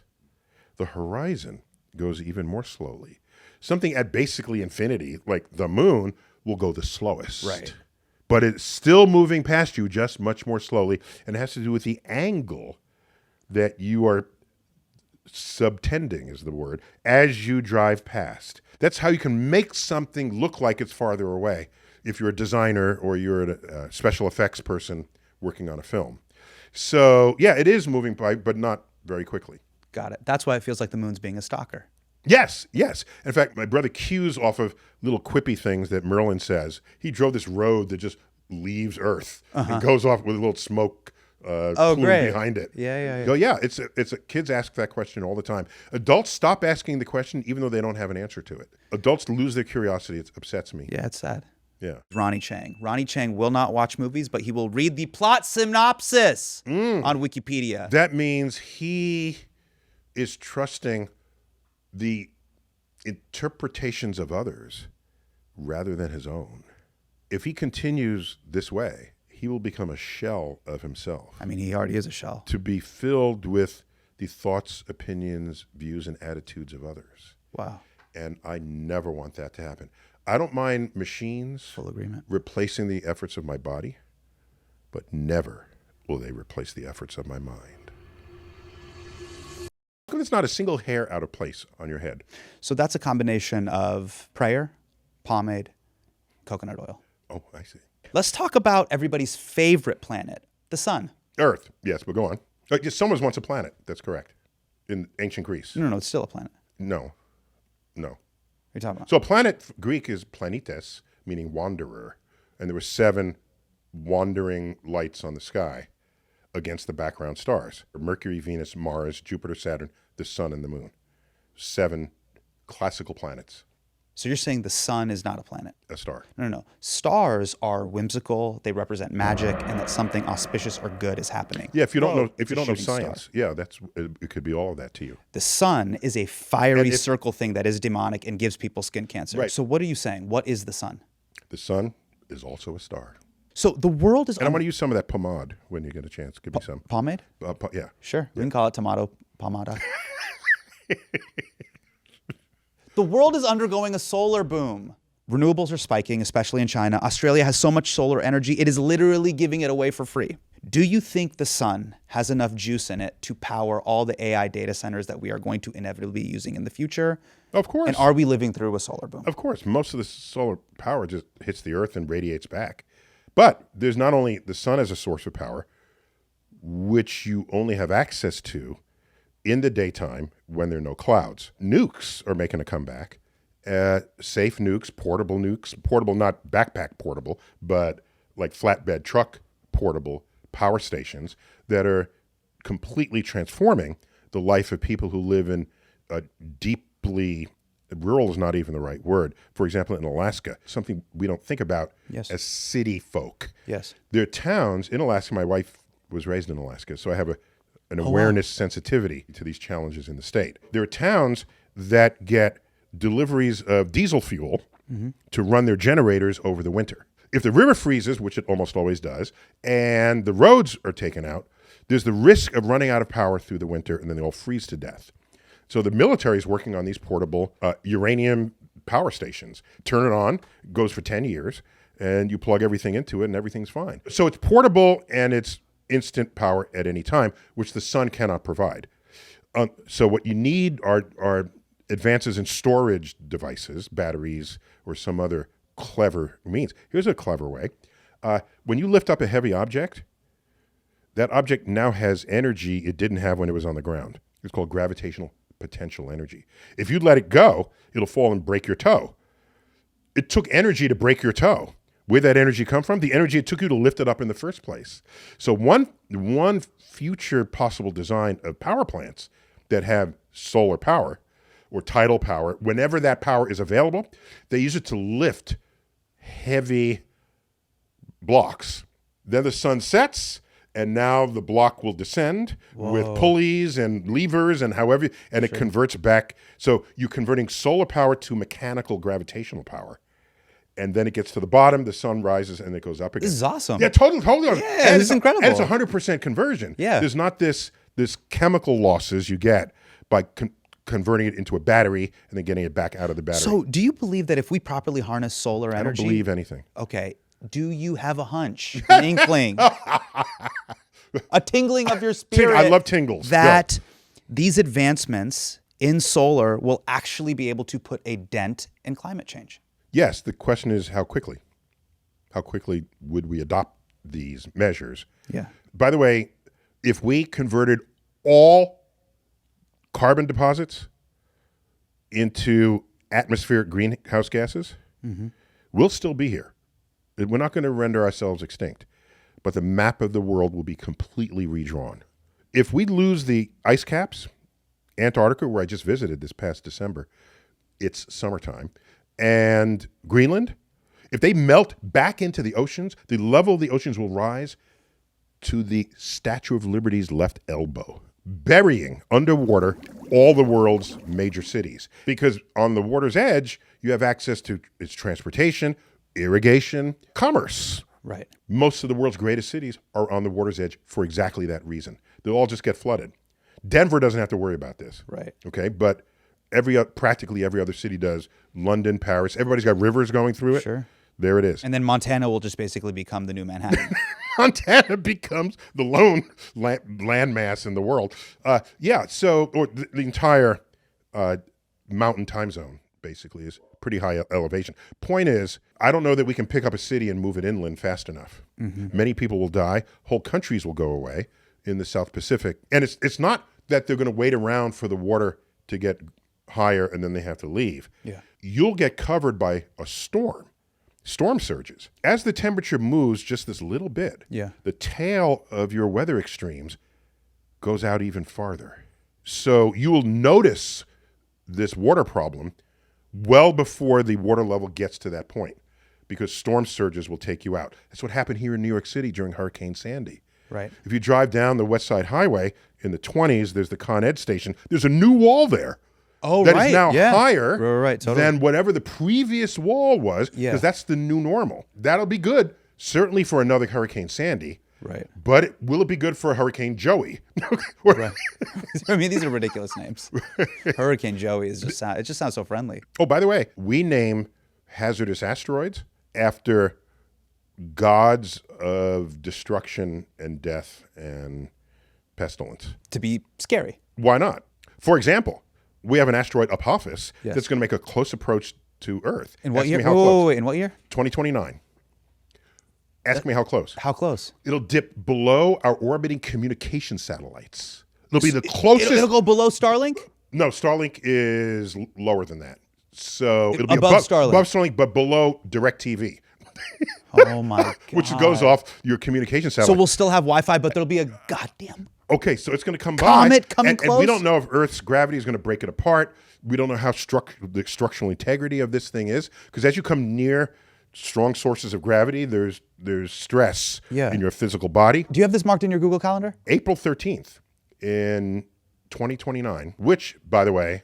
The horizon goes even more slowly. Something at basically infinity, like the moon, will go the slowest. Right. But it's still moving past you just much more slowly, and it has to do with the angle that you are subtending, is the word, as you drive past. That's how you can make something look like it's farther away if you're a designer or you're a special effects person working on a film. So, yeah, it is moving by, but not very quickly. Got it. That's why it feels like the moon's being a stalker. Yes. In fact, my brother cues off of little quippy things that Merlin says. He drove this road that just leaves Earth and goes off with a little smoke plume great. behind it. Yeah. So, yeah, kids ask that question all the time. Adults stop asking the question even though they don't have an answer to it. Adults lose their curiosity. It upsets me. Yeah, it's sad. Yeah. Ronnie Chang. Ronnie Chang will not watch movies, but he will read the plot synopsis on Wikipedia. That means he is trusting the interpretations of others rather than his own. If he continues this way, he will become a shell of himself. I mean, he already is a shell. To be filled with the thoughts, opinions, views, and attitudes of others. Wow. And I never want that to happen. I don't mind machines Full agreement. replacing the efforts of my body, but never will they replace the efforts of my mind. There's not a single hair out of place on your head. So that's a combination of prayer, pomade, coconut oil. Oh, I see. Let's talk about everybody's favorite planet, the sun. Earth, yes, but go on. Someone once a planet, that's correct. In ancient Greece. No, it's still a planet. No. What are you talking about? So planet, Greek is planetes, meaning wanderer. And there were 7 wandering lights on the sky against the background stars. Mercury, Venus, Mars, Jupiter, Saturn, the sun, and the moon. 7 classical planets. So you're saying the sun is not a planet? A star. No. Stars are whimsical. They represent magic, and that something auspicious or good is happening. Yeah, if you don't know, It's a shooting science, star. yeah, it could be all of that to you. The sun is a fiery circle thing that is demonic and gives people skin cancer. Right. So what are you saying? What is the sun? The sun is also a star. So the world is. And I want to use some of that pomade when you get a chance. Give me some. Pomade? Yeah. Sure. We can call it tomato pomada. The world is undergoing a solar boom. Renewables are spiking, especially in China. Australia has so much solar energy, it is literally giving it away for free. Do you think the sun has enough juice in it to power all the AI data centers that we are going to inevitably be using in the future? Of course. And are we living through a solar boom? Of course. Most of the solar power just hits the earth and radiates back. But there's not only the sun as a source of power, which you only have access to in the daytime when there are no clouds. Nukes are making a comeback. Safe nukes, portable, not backpack portable, but like flatbed truck portable power stations that are completely transforming the life of people who live in a deeply, rural is not even the right word. For example, in Alaska, something we don't think about as city folk. Yes. There are towns in Alaska. My wife was raised in Alaska, so I have an awareness sensitivity to these challenges in the state. There are towns that get deliveries of diesel fuel to run their generators over the winter. If the river freezes, which it almost always does, and the roads are taken out, there's the risk of running out of power through the winter, and then they all freeze to death. So the military is working on these portable uranium power stations. Turn it on, goes for 10 years, and you plug everything into it, and everything's fine. So it's portable, and it's instant power at any time, which the sun cannot provide. So what you need are advances in storage devices, batteries, or some other clever means. Here's a clever way. When you lift up a heavy object, that object now has energy it didn't have when it was on the ground. It's called gravitational potential energy. If you let it go, it'll fall and break your toe. It took energy to break your toe. Where'd that energy come from? The energy it took you to lift it up in the first place. So one future possible design of power plants that have solar power or tidal power, whenever that power is available, they use it to lift heavy blocks. Then the sun sets, and now the block will descend with pulleys and levers and however, and it converts back. So you're converting solar power to mechanical gravitational power. And then it gets to the bottom, the sun rises, and it goes up again. This is awesome. Yeah, totally. Yeah, this is incredible. And it's 100% conversion. Yeah. There's not this chemical losses you get by converting it into a battery and then getting it back out of the battery. So do you believe that if we properly harness solar energy? I don't believe anything. Okay. Do you have a hunch, an inkling, a tingling of your spirit? I love tingles. That these advancements in solar will actually be able to put a dent in climate change? Yes, the question is how quickly? How quickly would we adopt these measures? Yeah. By the way, if we converted all carbon deposits into atmospheric greenhouse gases, we'll still be here. We're not going to render ourselves extinct, but the map of the world will be completely redrawn. If we lose the ice caps, Antarctica, where I just visited this past December, it's summertime, and Greenland, if they melt back into the oceans, the level of the oceans will rise to the Statue of Liberty's left elbow, burying underwater all the world's major cities. Because on the water's edge, you have access to its transportation, irrigation, commerce. Right. Most of the world's greatest cities are on the water's edge for exactly that reason. They'll all just get flooded. Denver doesn't have to worry about this. Right. Okay, but practically every other city does. London, Paris, everybody's got rivers going through it. Sure. There it is. And then Montana will just basically become the new Manhattan. Montana becomes the lone landmass in the world. Or the entire mountain time zone basically is pretty high elevation. Point is, I don't know that we can pick up a city and move it inland fast enough. Many people will die. Whole countries will go away in the South Pacific. And it's not that they're going to wait around for the water to get higher and then they have to leave. Yeah. You'll get covered by a storm surges. As the temperature moves just this little bit, the tail of your weather extremes goes out even farther. So you will notice this water problem well before the water level gets to that point, because storm surges will take you out. That's what happened here in New York City during Hurricane Sandy. Right. If you drive down the West Side Highway in the 20s, there's the Con Ed station. There's a new wall there. Oh, that right. is now Yeah. higher Right, totally. than whatever the previous wall was, because Yeah. that's the new normal. That'll be good, certainly for another Hurricane Sandy. Right. But will it be good for Hurricane Joey? Right. I mean, these are ridiculous names. Hurricane Joey is just it just sounds so friendly. Oh, by the way, we name hazardous asteroids after gods of destruction and death and pestilence. To be scary. Why not? For example, we have an asteroid Apophis Yes. that's going to make a close approach to Earth. In what Ask year? me how close. Wait, in what year? 2029. Ask me how close. How close? It'll dip below our orbiting communication satellites. It'll be the closest. It'll go below Starlink? No, Starlink is lower than that. So it'll be Above Starlink. Above Starlink, but below DirecTV, Oh my god. which goes off your communication satellite. So we'll still have Wi-Fi, but there'll be a goddamn Okay, so it's going to come Comet by, coming and we close? don't know if Earth's gravity is going to break it apart. We don't know how the structural integrity of this thing is, because as you come near strong sources of gravity, there's stress in your physical body. Do you have this marked in your Google Calendar? April 13th in 2029, which, by the way,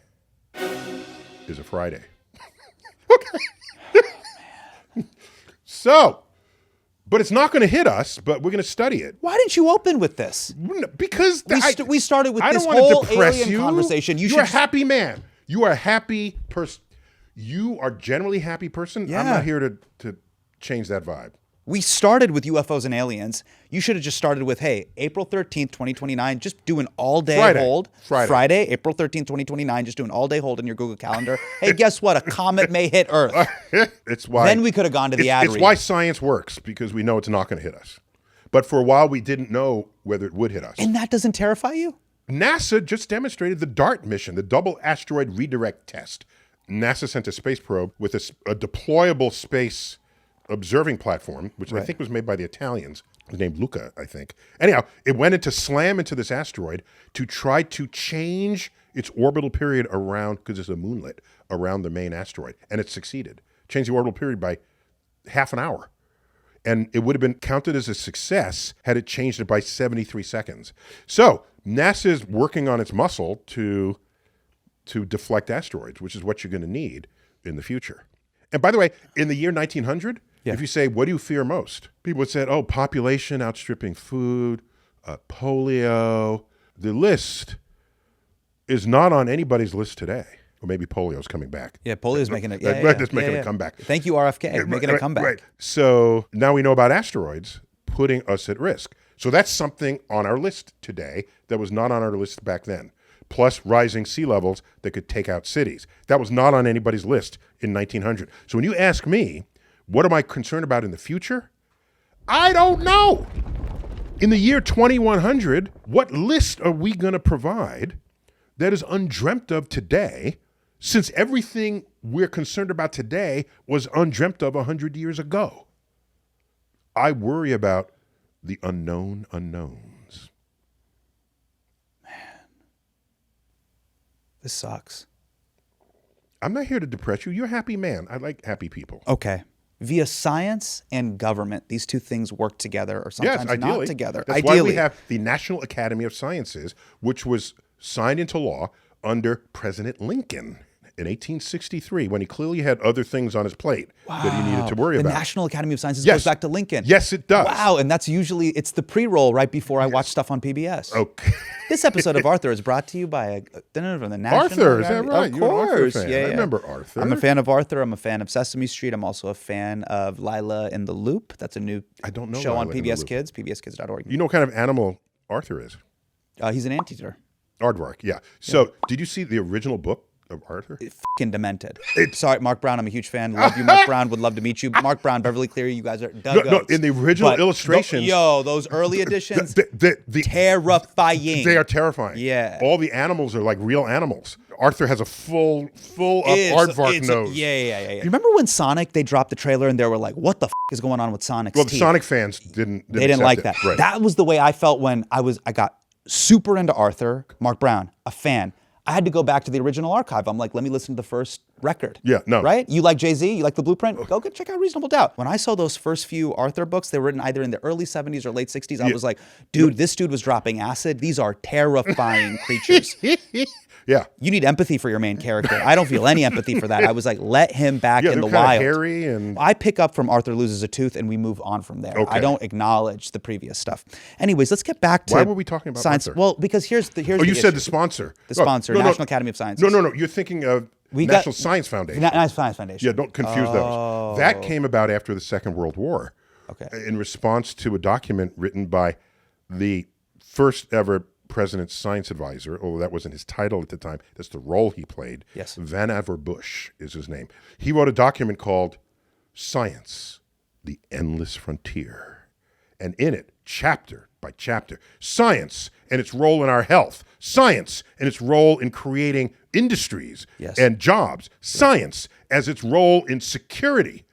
is a Friday. Okay. So, but it's not going to hit us, but we're going to study it. Why didn't you open with this? Because We started with I this don't want to whole depress alien you. conversation. You're a happy man. You are a happy person. You are generally a happy person. Yeah. I'm not here to change that vibe. We started with UFOs and aliens. You should have just started with, hey, April 13th, 2029, just do an all-day hold. Friday, April 13th, 2029, just do an all-day hold in your Google Calendar. Hey, guess what? A comet may hit Earth. It's why. Then we could have gone to the ad It's read. why science works, because we know it's not going to hit us. But for a while, we didn't know whether it would hit us. And that doesn't terrify you? NASA just demonstrated the DART mission, the Double Asteroid Redirect Test. NASA sent a space probe with a deployable space observing platform, which I think was made by the Italians. It was named Luca, I think. Anyhow, it went into slam into this asteroid to try to change its orbital period around, because it's a moonlet, around the main asteroid. And it succeeded. Changed the orbital period by half an hour. And it would have been counted as a success had it changed it by 73 seconds. So NASA's working on its muscle to deflect asteroids, which is what you're going to need in the future. And by the way, in the year 1900, if you say, what do you fear most? People would say, oh, population outstripping food, polio. The list is not on anybody's list today. Or maybe polio's coming back. Yeah, polio's making it. It's making a comeback. Thank you, RFK, making a comeback. Right. So now we know about asteroids putting us at risk. So that's something on our list today that was not on our list back then. Plus rising sea levels that could take out cities. That was not on anybody's list in 1900. So when you ask me, what am I concerned about in the future? I don't know. In the year 2100, what list are we going to provide that is undreamt of today, since everything we're concerned about today was undreamt of 100 years ago? I worry about the unknown unknowns. This sucks. I'm not here to depress you. You're a happy man. I like happy people. Okay. Via science and government, these two things work together, or sometimes ideally. not together. That's why we have the National Academy of Sciences, which was signed into law under President Lincoln in 1863, when he clearly had other things on his plate that he needed to worry the about. The National Academy of Sciences Yes. goes back to Lincoln. Yes, it does. Wow, and that's usually, it's the pre-roll right before I watch stuff on PBS. Okay. This episode of Arthur is brought to you by the National Arthur, is that Academy. right? Of You're an Arthur course, fan. yeah. I remember Arthur. I'm a fan of Arthur. I'm a fan of Sesame Street. I'm also a fan of Lila in the Loop. That's a new show on Lila in the PBS Loop. Kids, pbskids.org. You know what kind of animal Arthur is? He's an anteater. Aardvark, yeah. So did you see the original book of Arthur? Fucking demented. Sorry, Mark Brown. I'm a huge fan. Love you, Mark Brown. Would love to meet you. Mark Brown, Beverly Cleary. You guys are duggos. No, in the original illustrations, those early editions, terrifying. They are terrifying. Yeah. All the animals are like real animals. Arthur has a full up Aardvark nose. Yeah. You remember when Sonic, they dropped the trailer and they were like, what the is going on with Sonic's Well, teeth? the Sonic fans didn't like accept that. it. Right. That was the way I felt when I got super into Arthur. Mark Brown, a fan. I had to go back to the original archive. I'm like, let me listen to the first record. Yeah, no. Right? You like Jay-Z? You like The Blueprint? Go check out Reasonable Doubt. When I saw those first few Arthur books, they were written either in the early 70s or late 60s. I was like, dude, this dude was dropping acid. These are terrifying creatures. Yeah. You need empathy for your main character. I don't feel any empathy for that. I was like, let him back in the they're wild. hairy and I pick up from Arthur loses a tooth and we move on from there. Okay. I don't acknowledge the previous stuff. Anyways, let's get back to Why were we talking about science. Arthur? Well, because here's the Oh, you said issue. the sponsor. The sponsor, National Academy of Sciences. No. You're thinking of National Science Foundation. National Science Foundation. Yeah, don't confuse those. That came about after the Second World War. Okay. In response to a document written by the first ever president's science advisor, although that wasn't his title at the time, that's the role he played. Yes. Van Bush is his name. He wrote a document called Science, the Endless Frontier. And in it, chapter by chapter, science and its role in our health, science and its role in creating industries and jobs, science as its role in security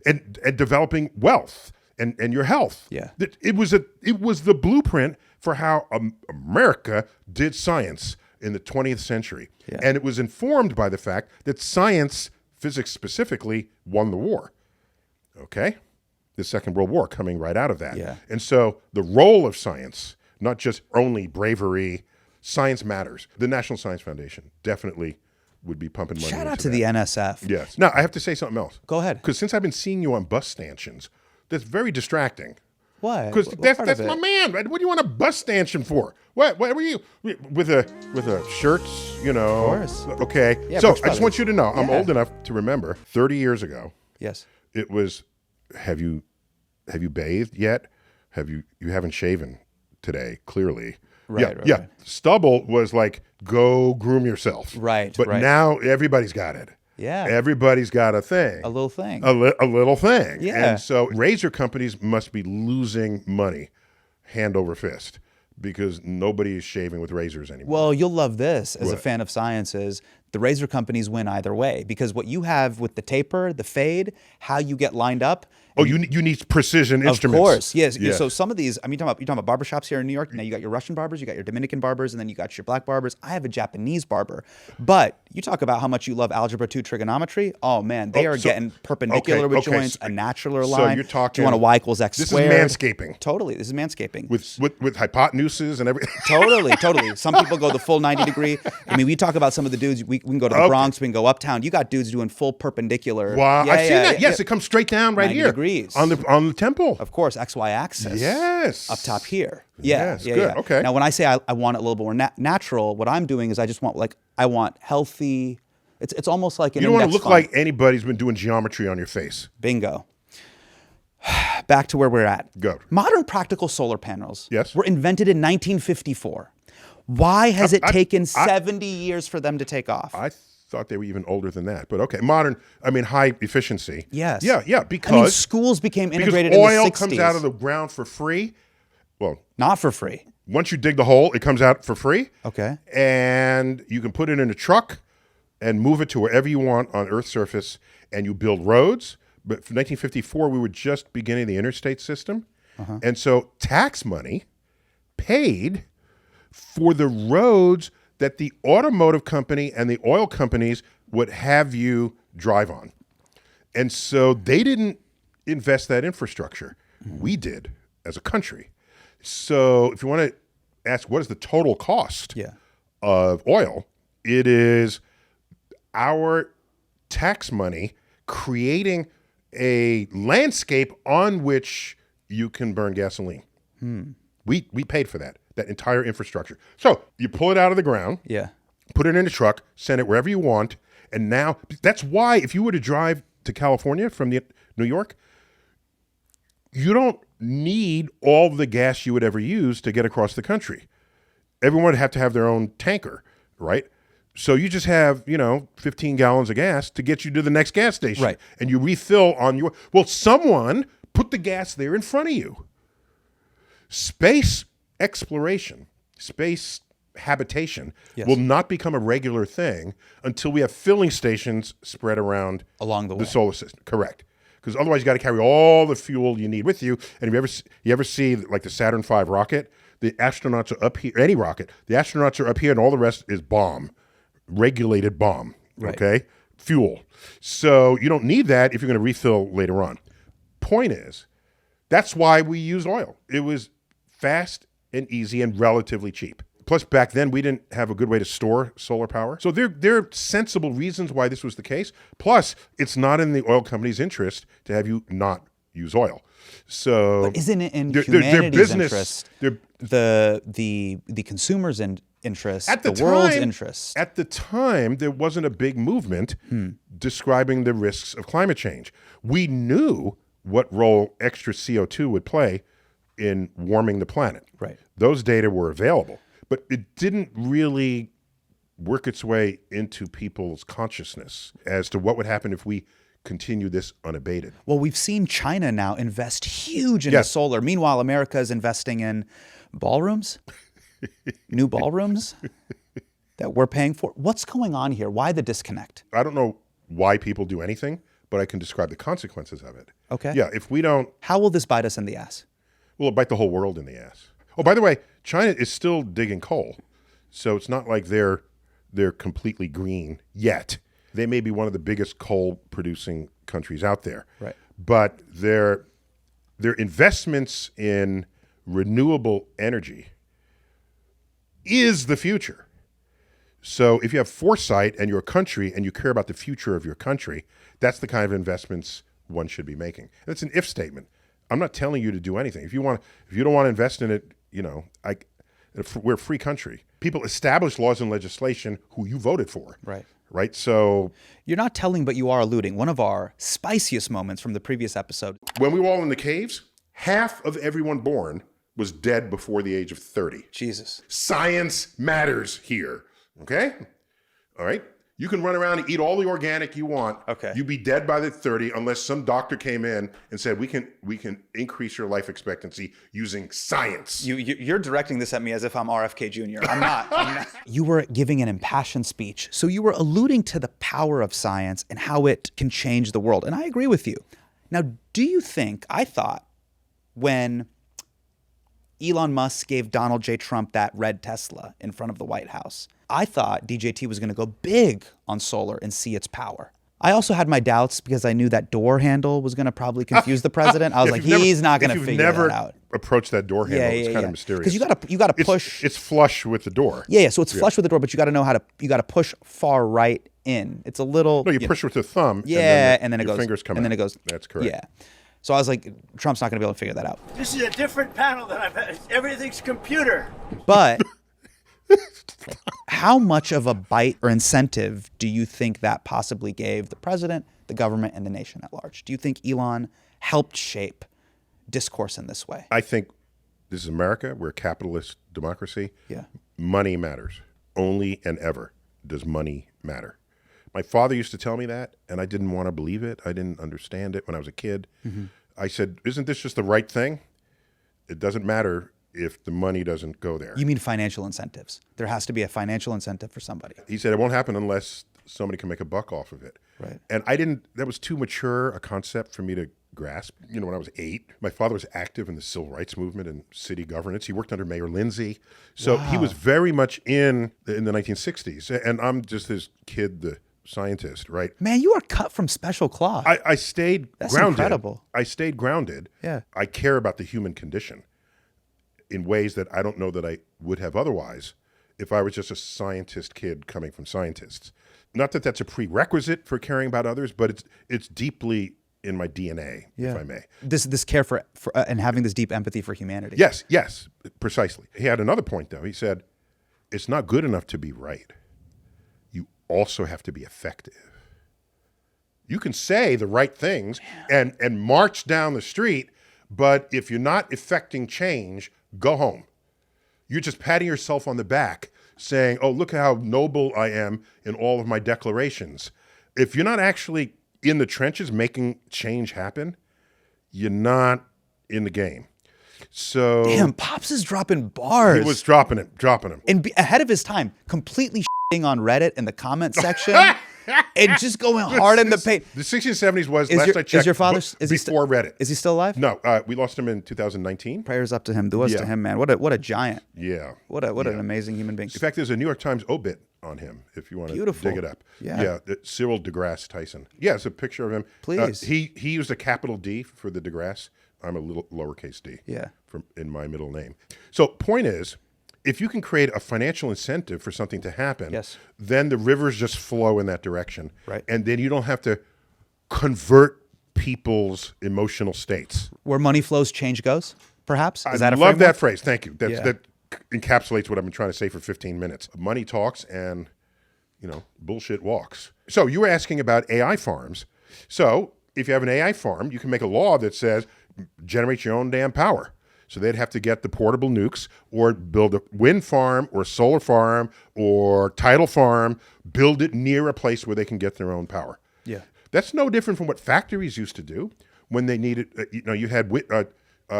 and developing wealth and your health. Yeah. It was the blueprint for how America did science in the 20th century. Yeah. And it was informed by the fact that science, physics specifically, won the war. Okay? The Second World War coming right out of that. Yeah. And so the role of science, not just only bravery, science matters. The National Science Foundation definitely would be pumping money Shout out into to that. the NSF. Yes. Now, I have to say something else. Go ahead. Because since I've been seeing you on bus stanchions, that's very distracting. What? Because What that's part of my it? man. Right? What do you want a bus stanchion for? What were you with a shirts? You know. Of course. Okay. Yeah, so Brooks I just want Brothers. you to know, I'm Yeah. old enough to remember 30 years ago. Yes. It was. Have you bathed yet? You haven't shaven today? Clearly. Right, Yeah. right. Stubble was like, go groom yourself. Right, But right. now everybody's got it. Yeah. Everybody's got a thing. A little thing. A little thing. Yeah. And so razor companies must be losing money hand over fist because nobody is shaving with razors anymore. Well, you'll love this as a What? fan of sciences. The razor companies win either way because what you have with the taper, the fade, how you get lined up. Oh, you need precision instruments. Of course, yes. Yes. So some of these, I mean, you're talking about barbershops here in New York. Now you got your Russian barbers, you got your Dominican barbers, and then you got your black barbers. I have a Japanese barber. But you talk about how much you love algebra 2 trigonometry. Oh man, they are getting perpendicular with joints, a natural So line. you're talking. Do you want a y equals x this squared? This is manscaping. Totally, this is manscaping. With hypotenuses and everything. Totally. Some people go the full 90 degree. I mean, we talk about some of the dudes. We can go to the Okay. Bronx, we can go uptown. You got dudes doing full perpendicular. Wow, Yeah, I've seen yeah, that. yeah, Yes, yeah. it comes straight down right 90 here degrees. on the temple. Of course, XY axis. Yes. Up top here. Yeah. Yes, yeah, good, yeah. okay. Now, when I say I want it a little bit more natural, what I'm doing is I just want I want healthy. It's almost like an You don't want to index look fund. like anybody's been doing geometry on your face. Bingo. Back to where we're at. Go. Modern practical solar panels Yes. were invented in 1954. Why has it taken I- 70 years for them to take off? I thought they were even older than that, but okay. Modern, I mean, high efficiency. Yes. Yeah, because I mean, schools became integrated because in the oil 60s. comes out of the ground for free. Well, Not for free. once you dig the hole, it comes out for free. Okay. And you can put it in a truck and move it to wherever you want on Earth's surface, and you build roads. But for 1954, we were just beginning the interstate system. And so tax money paid for the roads that the automotive company and the oil companies would have you drive on. And so they didn't invest that infrastructure. We did as a country. So if you want to ask what is the total cost Yeah. of oil, it is our tax money creating a landscape on which you can burn gasoline. We paid for that entire infrastructure. So you pull it out of the ground, Yeah. put it in a truck, send it wherever you want, and now that's why if you were to drive to California from New York, you don't need all the gas you would ever use to get across the country. Everyone would have to have their own tanker, right? So you just have, 15 gallons of gas to get you to the next gas station. Right. And you refill on your... Well, someone put the gas there in front of you. Space exploration, space habitation Yes. will not become a regular thing until we have filling stations spread around Along the way. solar system. Correct. Because otherwise you got to carry all the fuel you need with you. And if you ever see like the Saturn V rocket, the astronauts are up here, any rocket, the astronauts are up here and all the rest is bomb. regulated bomb, Right. okay? Fuel. So you don't need that if you're going to refill later on. Point is, that's why we used oil. It was fast and easy and relatively cheap. Plus, back then, we didn't have a good way to store solar power. So there are sensible reasons why this was the case. Plus, it's not in the oil company's interest to have you not use oil. So But isn't it in their humanity's business, interest, their- the consumer's interest, At the world's time- interest? At the time, there wasn't a big movement describing the risks of climate change. We knew what role extra CO2 would play in warming the planet. Right. Those data were available, but it didn't really work its way into people's consciousness as to what would happen if we continue this unabated. Well, we've seen China now invest huge into Yes. solar. Meanwhile, America is investing in ballrooms, new ballrooms that we're paying for. What's going on here? Why the disconnect? I don't know why people do anything, but I can describe the consequences of it. Okay. Yeah, if we don't, How will this bite us in the ass? well, it'll bite the whole world in the ass. Oh, by the way, China is still digging coal, so it's not like they're completely green yet. They may be one of the biggest coal-producing countries out there. Right. But their investments in renewable energy is the future. So if you have foresight and you're a country and you care about the future of your country, that's the kind of investments one should be making. And it's an if statement. I'm not telling you to do anything. If you don't want to invest in it, we're a free country. People establish laws and legislation who you voted for. Right. Right. So You're not telling, but you are alluding. One of our spiciest moments from the previous episode. when we were all in the caves, half of everyone born was dead before the age of 30. Jesus. Science matters here. Okay? All right? You can run around and eat all the organic you want. Okay. You'd be dead by the 30 unless some doctor came in and said, we can increase your life expectancy using science. You're directing this at me as if I'm RFK Jr. I'm not. You were giving an impassioned speech. So you were alluding to the power of science and how it can change the world. And I agree with you. Now, do you think, I thought when Elon Musk gave Donald J. Trump that red Tesla in front of the White House, I thought DJT was going to go big on solar and see its power. I also had my doubts because I knew that door handle was going to probably confuse the president. I was like, he's not going to figure that out. Approach that door handle. It's kind of mysterious. Because you got to push. It's flush with the door. Yeah. So it's flush with the door, but you got to know you got to push far right in. It's a little. No, you push with the thumb. Yeah, and then it your goes. fingers come and out. then it goes. That's correct. Yeah. So I was like, Trump's not going to be able to figure that out. This is a different panel than I've had. Everything's computer. But how much of a bite or incentive do you think that possibly gave the president, the government, and the nation at large? Do you think Elon helped shape discourse in this way? I think this is America. We're a capitalist democracy. Yeah. Money matters. Only and ever does money matter. My father used to tell me that, and I didn't want to believe it. I didn't understand it when I was a kid. Mm-hmm. I said, isn't this just the right thing? It doesn't matter if the money doesn't go there. You mean financial incentives? There has to be a financial incentive for somebody. He said it won't happen unless somebody can make a buck off of it. Right. And that was too mature a concept for me to grasp. When I was 8, my father was active in the civil rights movement and city governance. He worked under Mayor Lindsay. So he was very much in the 1960s. And I'm just this kid, the scientist, right? Man, you are cut from special cloth. I stayed That's grounded. incredible. I stayed grounded. Yeah. I care about the human condition in ways that I don't know that I would have otherwise if I was just a scientist kid coming from scientists. Not that that's a prerequisite for caring about others, but it's deeply in my DNA, if I may. This care for and having this deep empathy for humanity. Yes, precisely. He had another point, though. He said, it's not good enough to be right. You also have to be effective. You can say the right things and march down the street, but if you're not effecting change, go home. You're just patting yourself on the back, saying, oh, look how noble I am in all of my declarations. If you're not actually in the trenches making change happen, you're not in the game. So Damn, Pops is dropping bars. he was dropping them. And ahead of his time, completely shitting on Reddit in the comment section and just going hard in the paint. The 60s and 70s was, Is last your- I is checked, your father- before Reddit. Is he still alive? No, we lost him in 2019. Prayers up to him. Duas to Yeah. him, man. What a giant. Yeah. What an amazing human being. In fact, there's a New York Times obit on him if you want to Beautiful. dig it up. Yeah. Cyril deGrasse Tyson. Yeah, it's a picture of him. Please. He used a capital D for the deGrasse. I'm a little lowercase d. Yeah. In my middle name. So point is, if you can create a financial incentive for something to happen, Yes. then the rivers just flow in that direction. Right. And then you don't have to convert people's emotional states. Where money flows, change goes, perhaps? Is I that a love framework? that phrase. Thank you. Yeah. That encapsulates what I've been trying to say for 15 minutes. Money talks and, bullshit walks. So you were asking about AI farms. So if you have an AI farm, you can make a law that says generate your own damn power. So they'd have to get the portable nukes or build a wind farm or solar farm or tidal farm, build it near a place where they can get their own power. Yeah. That's no different from what factories used to do when they needed, you had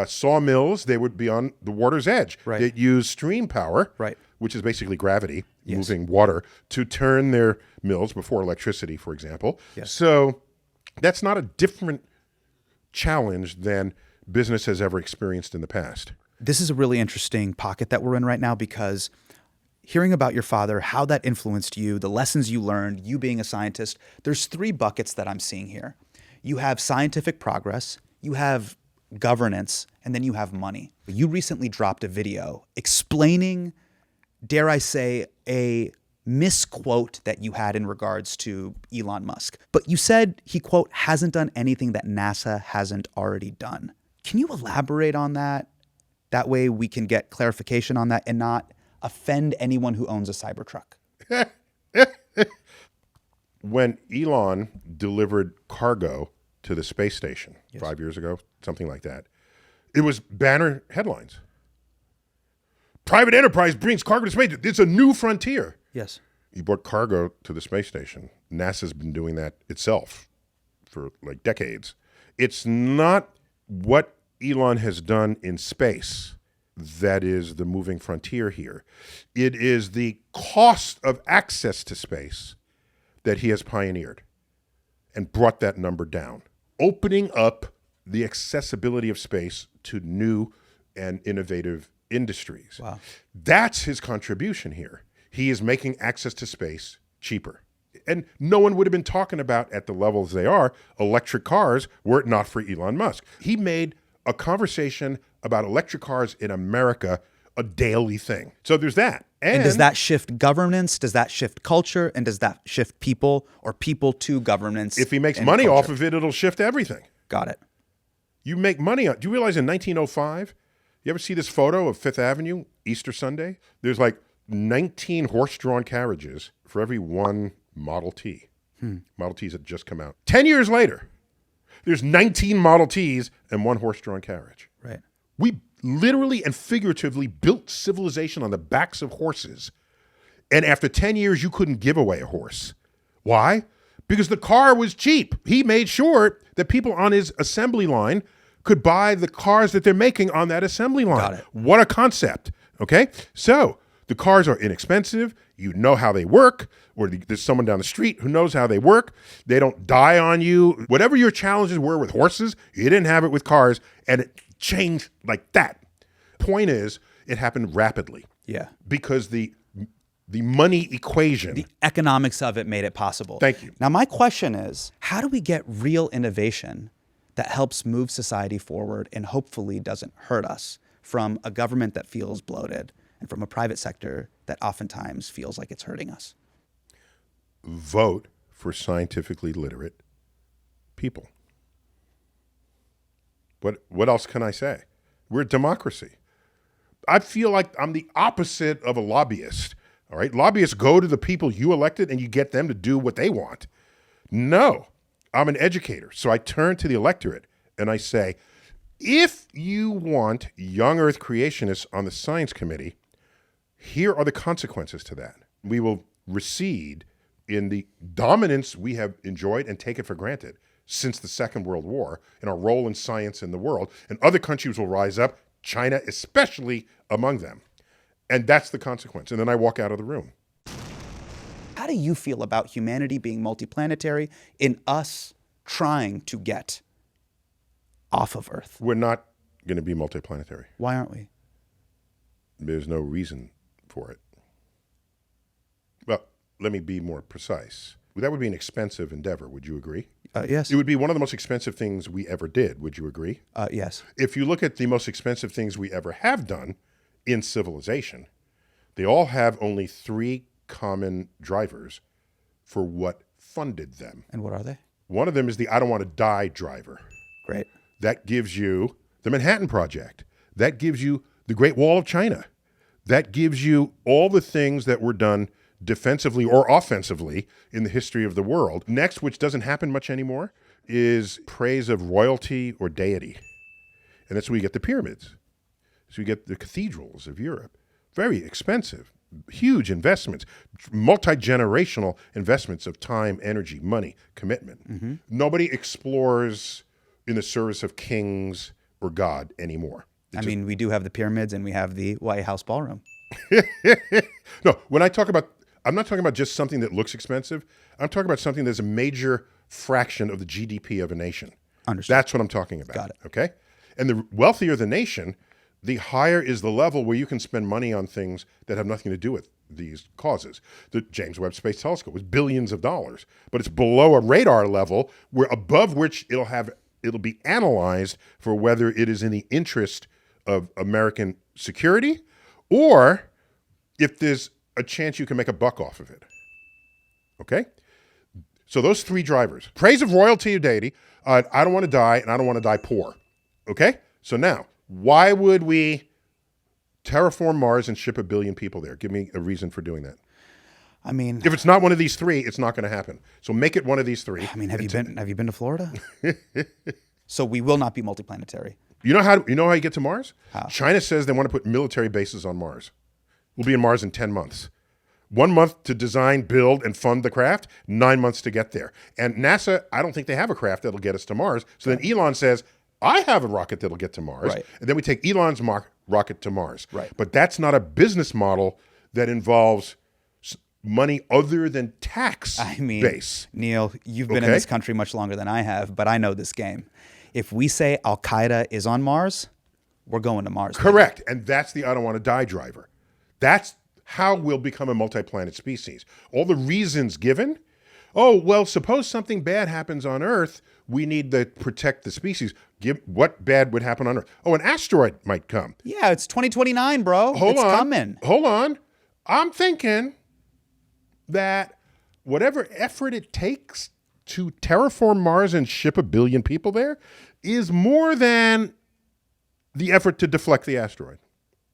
sawmills, they would be on the water's edge. Right. They'd use stream power, Right. which is basically gravity, Yes. moving water, to turn their mills before electricity, for example. Yes. So that's not a different challenge than business has ever experienced in the past. This is a really interesting pocket that we're in right now because hearing about your father, how that influenced you, the lessons you learned, you being a scientist, there's 3 buckets that I'm seeing here. You have scientific progress, you have governance, and then you have money. You recently dropped a video explaining, dare I say, a misquote that you had in regards to Elon Musk. But you said he, quote, hasn't done anything that NASA hasn't already done. Can you elaborate on that? That way we can get clarification on that and not offend anyone who owns a Cybertruck. When Elon delivered cargo to the space station 5 years ago, something like that, it was banner headlines. Private enterprise brings cargo to space. It's a new frontier. Yes. He brought cargo to the space station. NASA's been doing that itself for like decades. It's not what Elon has done in space that is the moving frontier here. It is the cost of access to space that he has pioneered and brought that number down, opening up the accessibility of space to new and innovative industries. Wow. That's his contribution here. He is making access to space cheaper. And no one would have been talking about, at the levels they are, electric cars were it not for Elon Musk. He made a conversation about electric cars in America a daily thing. So there's that. And does that shift governance? Does that shift culture? And does that shift people or people to governance? If he makes and money culture? off of it, it'll shift everything. Got it. You make money on. Do you realize in 1905, you ever see this photo of Fifth Avenue, Easter Sunday? There's like 19 horse-drawn carriages for every one Model T. Model Ts had just come out. 10 years later, there's 19 Model Ts and one horse-drawn carriage. Right. We literally and figuratively built civilization on the backs of horses. And after 10 years, you couldn't give away a horse. Why? Because the car was cheap. He made sure that people on his assembly line could buy the cars that they're making on that assembly line. Got it. What a concept. Okay? So the cars are inexpensive. You know how they work, or there's someone down the street who knows how they work. They don't die on you. Whatever your challenges were with horses, you didn't have it with cars, and it changed like that. Point is, it happened rapidly. Yeah. Because the money equation. The economics of it made it possible. Thank you. Now, my question is, how do we get real innovation that helps move society forward and hopefully doesn't hurt us from a government that feels bloated and from a private sector that oftentimes feels like it's hurting us? Vote for scientifically literate people. What else can I say? We're a democracy. I feel like I'm the opposite of a lobbyist. All right? Lobbyists go to the people you elected and you get them to do what they want. No, I'm an educator. So I turn to the electorate and I say, if you want young earth creationists on the science committee, here are the consequences to that. We will recede in the dominance we have enjoyed and taken for granted since the Second World War and our role in science in the world. And other countries will rise up, China especially among them. And that's the consequence. And then I walk out of the room. How do you feel about humanity being multi-planetary in us trying to get off of Earth? We're not going to be multiplanetary. Why aren't we? There's no reason for it. Well, let me be more precise. That would be an expensive endeavor. Would you agree? Yes. It would be one of the most expensive things we ever did. Would you agree? Yes. If you look at the most expensive things we ever have done in civilization, they all have only 3 common drivers for what funded them. And what are they? One of them is the I don't want to die driver. Great. That gives you the Manhattan Project. That gives you the Great Wall of China. That gives you all the things that were done defensively or offensively in the history of the world. Next, which doesn't happen much anymore, is praise of royalty or deity. And that's where you get the pyramids. So you get the cathedrals of Europe. Very expensive, huge investments, multi-generational investments of time, energy, money, commitment. Nobody explores in the service of kings or God anymore. I mean, we do have the pyramids and we have the White House ballroom. No, when I talk about, I'm not talking about just something that looks expensive. I'm talking about something that's a major fraction of the GDP of a nation. Understood. That's what I'm talking about. Got it. Okay? And the wealthier the nation, the higher is the level where you can spend money on things that have nothing to do with these causes. The James Webb Space Telescope was billions of dollars, but it's below a radar level where above which it'll be analyzed for whether it is in the interest of American security or if there's a chance you can make a buck off of it. Okay? So those 3 drivers, praise of royalty or deity, I don't want to die and I don't want to die poor. Okay? So now, why would we terraform Mars and ship 1 billion people there? Give me a reason for doing that. I mean, If it's not one of these 3, it's not going to happen. So make it one of these 3. have you been to Florida? So we will not be multi-planetary. You know how you get to Mars? How? China says they want to put military bases on Mars. We'll be in Mars in 10 months. 1 month to design, build, and fund the craft, 9 months to get there. And NASA, I don't think they have a craft that'll get us to Mars. So then Elon says, I have a rocket that'll get to Mars. Right. And then we take Elon's rocket to Mars. Right. But that's not a business model that involves money other than tax base. Neil, you've been in this country much longer than I have, but I know this game. If we say Al-Qaeda is on Mars, we're going to Mars. Correct. And that's the I don't want to die driver. That's how we'll become a multi-planet species. All the reasons given, suppose something bad happens on Earth, we need to protect the species. What bad would happen on Earth? An asteroid might come. Yeah, it's 2029, bro. It's coming. Hold on. I'm thinking that whatever effort it takes to terraform Mars and ship 1 billion people there is more than the effort to deflect the asteroid.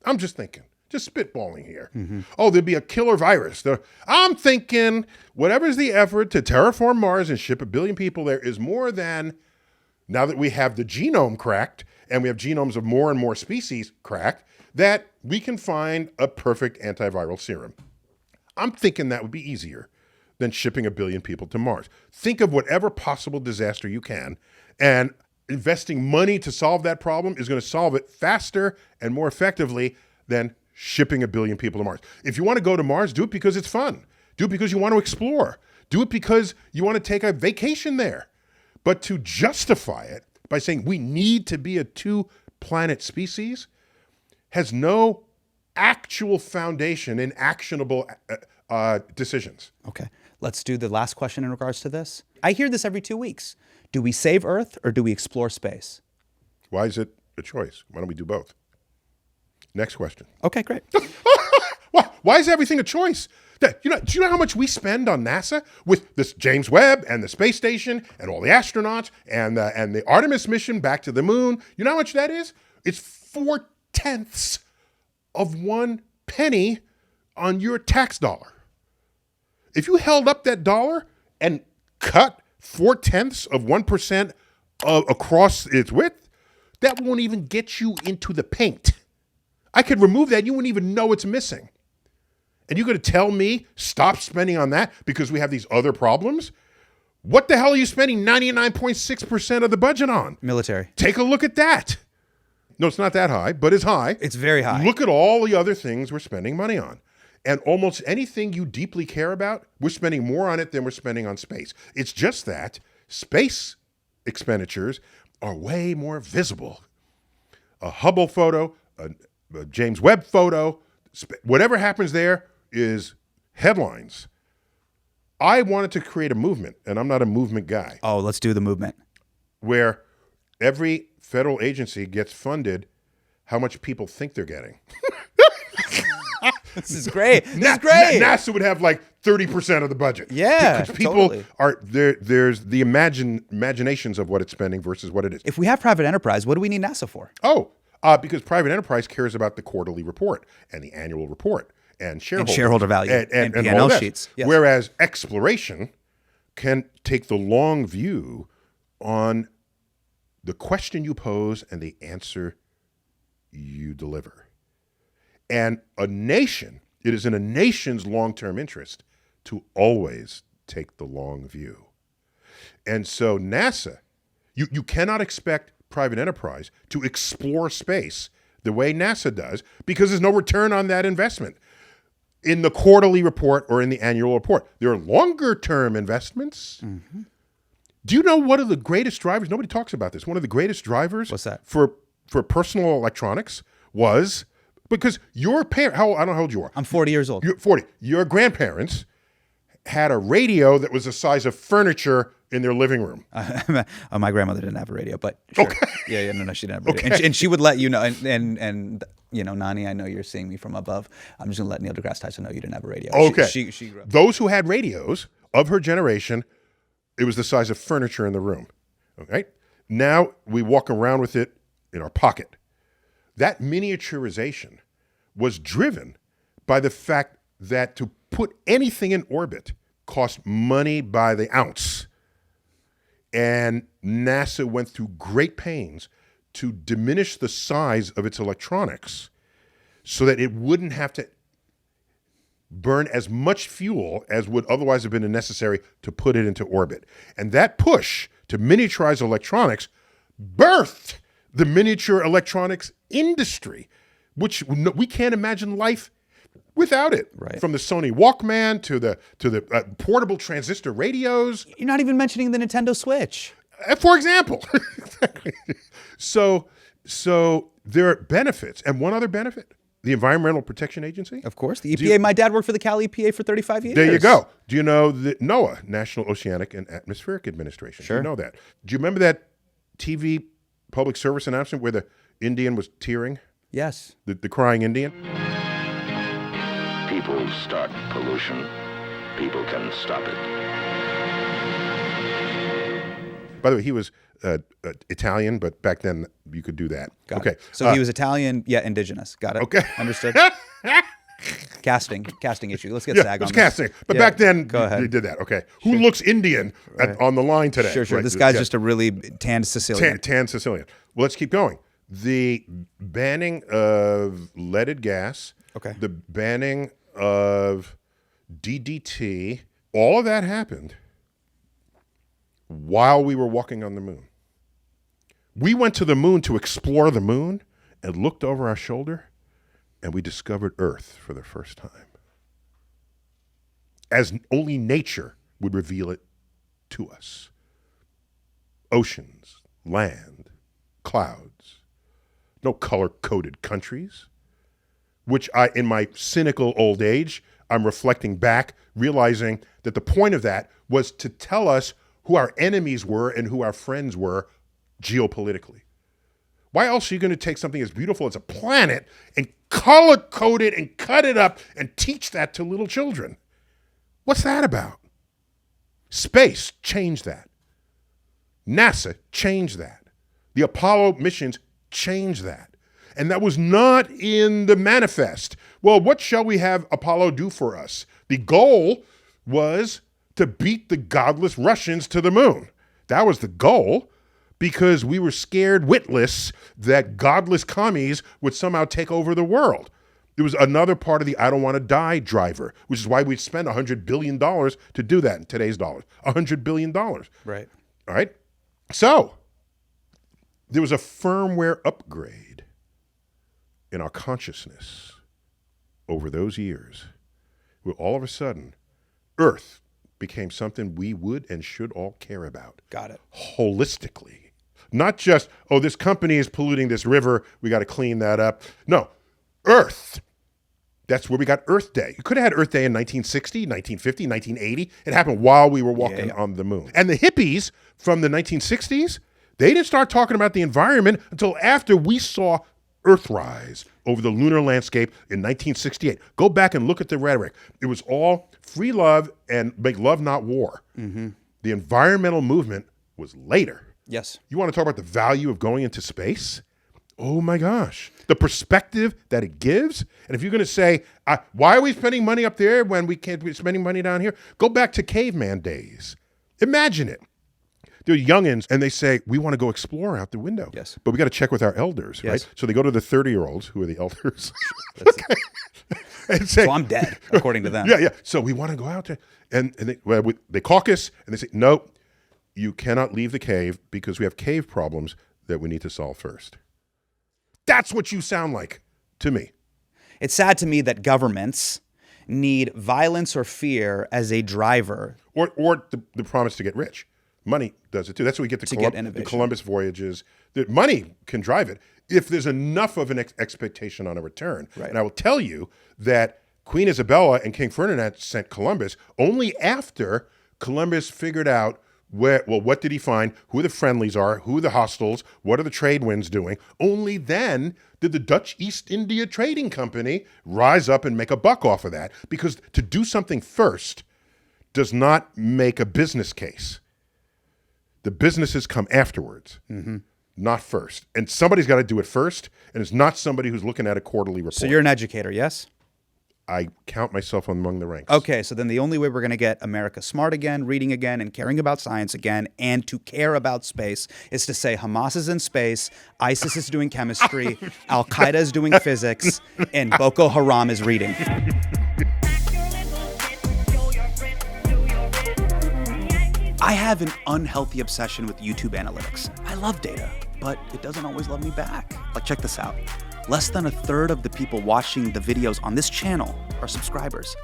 I'm just thinking. Just spitballing here. There'd be a killer virus. I'm thinking whatever's the effort to terraform Mars and ship 1 billion people there is more than, now that we have the genome cracked and we have genomes of more and more species cracked, that we can find a perfect antiviral serum. I'm thinking that would be easier than shipping 1 billion people to Mars. Think of whatever possible disaster you can, and investing money to solve that problem is going to solve it faster and more effectively than shipping 1 billion people to Mars. If you want to go to Mars, do it because it's fun. Do it because you want to explore. Do it because you want to take a vacation there. But to justify it by saying we need to be a 2-planet species has no actual foundation in actionable decisions. Okay, let's do the last question in regards to this. I hear this every 2 weeks. Do we save Earth or do we explore space? Why is it a choice? Why don't we do both? Next question. Okay, great. Why is everything a choice? Do you know how much we spend on NASA with this James Webb and the space station and all the astronauts and the Artemis mission back to the moon? You know how much that is? It's 4/10 of 1 penny on your tax dollar. If you held up that dollar and cut 4/10 of 1% across its width, that won't even get you into the paint. I could remove that. You wouldn't even know it's missing. And you're going to tell me stop spending on that because we have these other problems? What the hell are you spending 99.6% of the budget on? Military. Take a look at that. No, it's not that high, but it's high. It's very high. Look at all the other things we're spending money on. And almost anything you deeply care about, we're spending more on it than we're spending on space. It's just that space expenditures are way more visible. A Hubble photo, a James Webb photo, whatever happens there is headlines. I wanted to create a movement, and I'm not a movement guy, Oh, let's do the movement. where every federal agency gets funded how much people think they're getting. This is great. This is great. NASA would have like 30% of the budget. Yeah, Because people totally. are there. There's the imaginations of what it's spending versus what it is. If we have private enterprise, what do we need NASA for? Because private enterprise cares about the quarterly report and the annual report and shareholder value and all P&L that. sheets. Yes. Whereas exploration can take the long view on the question you pose and the answer you deliver. And it is in a nation's long-term interest to always take the long view. And so NASA, you cannot expect private enterprise to explore space the way NASA does, because there's no return on that investment in the quarterly report or in the annual report. There are longer-term investments. Mm-hmm. Do you know one of the greatest drivers? Nobody talks about this. One of the greatest drivers What's that? for personal electronics was because your parents, I don't know how old you are. I'm 40 years old. You're 40. Your grandparents had a radio that was the size of furniture in their living room. My grandmother didn't have a radio, but sure. Okay. Yeah, no, she didn't have a radio. Okay. And she would let you know, and you know, Nani, I know you're seeing me from above. I'm just gonna let Neil deGrasse Tyson know you didn't have a radio. Okay. She grew up. Those who had radios of her generation, it was the size of furniture in the room. Okay. Now we walk around with it in our pocket. That miniaturization was driven by the fact that to put anything in orbit cost money by the ounce. And NASA went through great pains to diminish the size of its electronics so that it wouldn't have to burn as much fuel as would otherwise have been necessary to put it into orbit. And that push to miniaturize electronics birthed the miniature electronics industry, which we can't imagine life without it. Right. From the Sony Walkman to the portable transistor radios. You're not even mentioning the Nintendo Switch. For example. So there are benefits. And one other benefit, the Environmental Protection Agency. Of course. The EPA, my dad worked for the Cal EPA for 35 years. There you go. Do you know the NOAA, National Oceanic and Atmospheric Administration? Sure. Do you know that? Do you remember that TV public service announcement where the Indian was tearing? Yes. The crying Indian? People start pollution. People can stop it. By the way, he was Italian, but back then you could do that. Got it. So he was Italian, yet indigenous. Got it. Okay. Understood. Casting issue. Let's get SAG on it was this. casting. But Yeah, back then, go ahead. you did that. Okay. Who looks Indian on the line today? Sure. Right. This guy's Yeah. just a really tanned Sicilian. Tan Sicilian. Well, let's keep going. The banning of leaded gas, Okay. the banning of DDT, all of that happened while we were walking on the moon. We went to the moon to explore the moon and looked over our shoulder, and we discovered Earth for the first time, as only nature would reveal it to us. Oceans, land, clouds, no color-coded countries, which in my cynical old age, I'm reflecting back, realizing that the point of that was to tell us who our enemies were and who our friends were geopolitically. Why else are you going to take something as beautiful as a planet and color-code it and cut it up and teach that to little children? What's that about? Space changed that. NASA changed that. The Apollo missions changed that. And that was not in the manifest. Well, what shall we have Apollo do for us? The goal was to beat the godless Russians to the moon. That was the goal, because we were scared witless that godless commies would somehow take over the world. It was another part of the I don't want to die driver, which is why we'd spend $100 billion to do that in today's dollars. $100 billion. Right. All right. So there was a firmware upgrade in our consciousness over those years, where all of a sudden Earth became something we would and should all care about. Got it. Holistically. Not just, oh, this company is polluting this river, we got to clean that up. No, Earth That's where we got Earth Day. You could have had Earth Day in 1960, 1950, 1980. It happened while we were walking on the moon. And the hippies from the 1960s, they didn't start talking about the environment until after we saw Earthrise over the lunar landscape in 1968. Go back and look at the rhetoric. It was all free love and make love, not war. Mm-hmm. The environmental movement was later. Yes. You want to talk about the value of going into space? Oh my gosh. The perspective that it gives. And if you're going to say, why are we spending money up there when we can't be spending money down here? Go back to caveman days. Imagine it. They're youngins and they say, we want to go explore out the window. Yes. But we got to check with our elders, Yes. right? So they go to the 30-year-olds, who are the elders. Okay. And say, So I'm dead, according to them. Yeah. So we want to go out there. And they caucus and they say, no, you cannot leave the cave because we have cave problems that we need to solve first. That's what you sound like to me. It's sad to me that governments need violence or fear as a driver. Or the promise to get rich. Money does it too. That's what we get the Columbus voyages. The money can drive it if there's enough of an expectation on a return. Right. And I will tell you that Queen Isabella and King Ferdinand sent Columbus only after Columbus figured out what did he find, who the friendlies are, who the hostiles, what are the trade winds doing. Only then did the Dutch East India Trading Company rise up and make a buck off of that. Because to do something first does not make a business case. The businesses come afterwards, not first. And somebody's got to do it first, and it's not somebody who's looking at a quarterly report. So you're an educator, yes? I count myself among the ranks. Okay, so then the only way we're going to get America smart again, reading again, and caring about science again, and to care about space is to say Hamas is in space, ISIS is doing chemistry, Al-Qaeda is doing physics, and Boko Haram is reading. I have an unhealthy obsession with YouTube analytics. I love data, but it doesn't always love me back. Like, check this out. Less than a third of the people watching the videos on this channel are subscribers.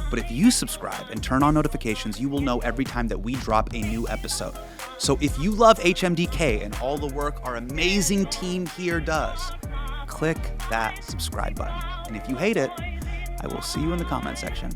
But if you subscribe and turn on notifications, you will know every time that we drop a new episode. So if you love HMDK and all the work our amazing team here does, click that subscribe button. And if you hate it, I will see you in the comment section.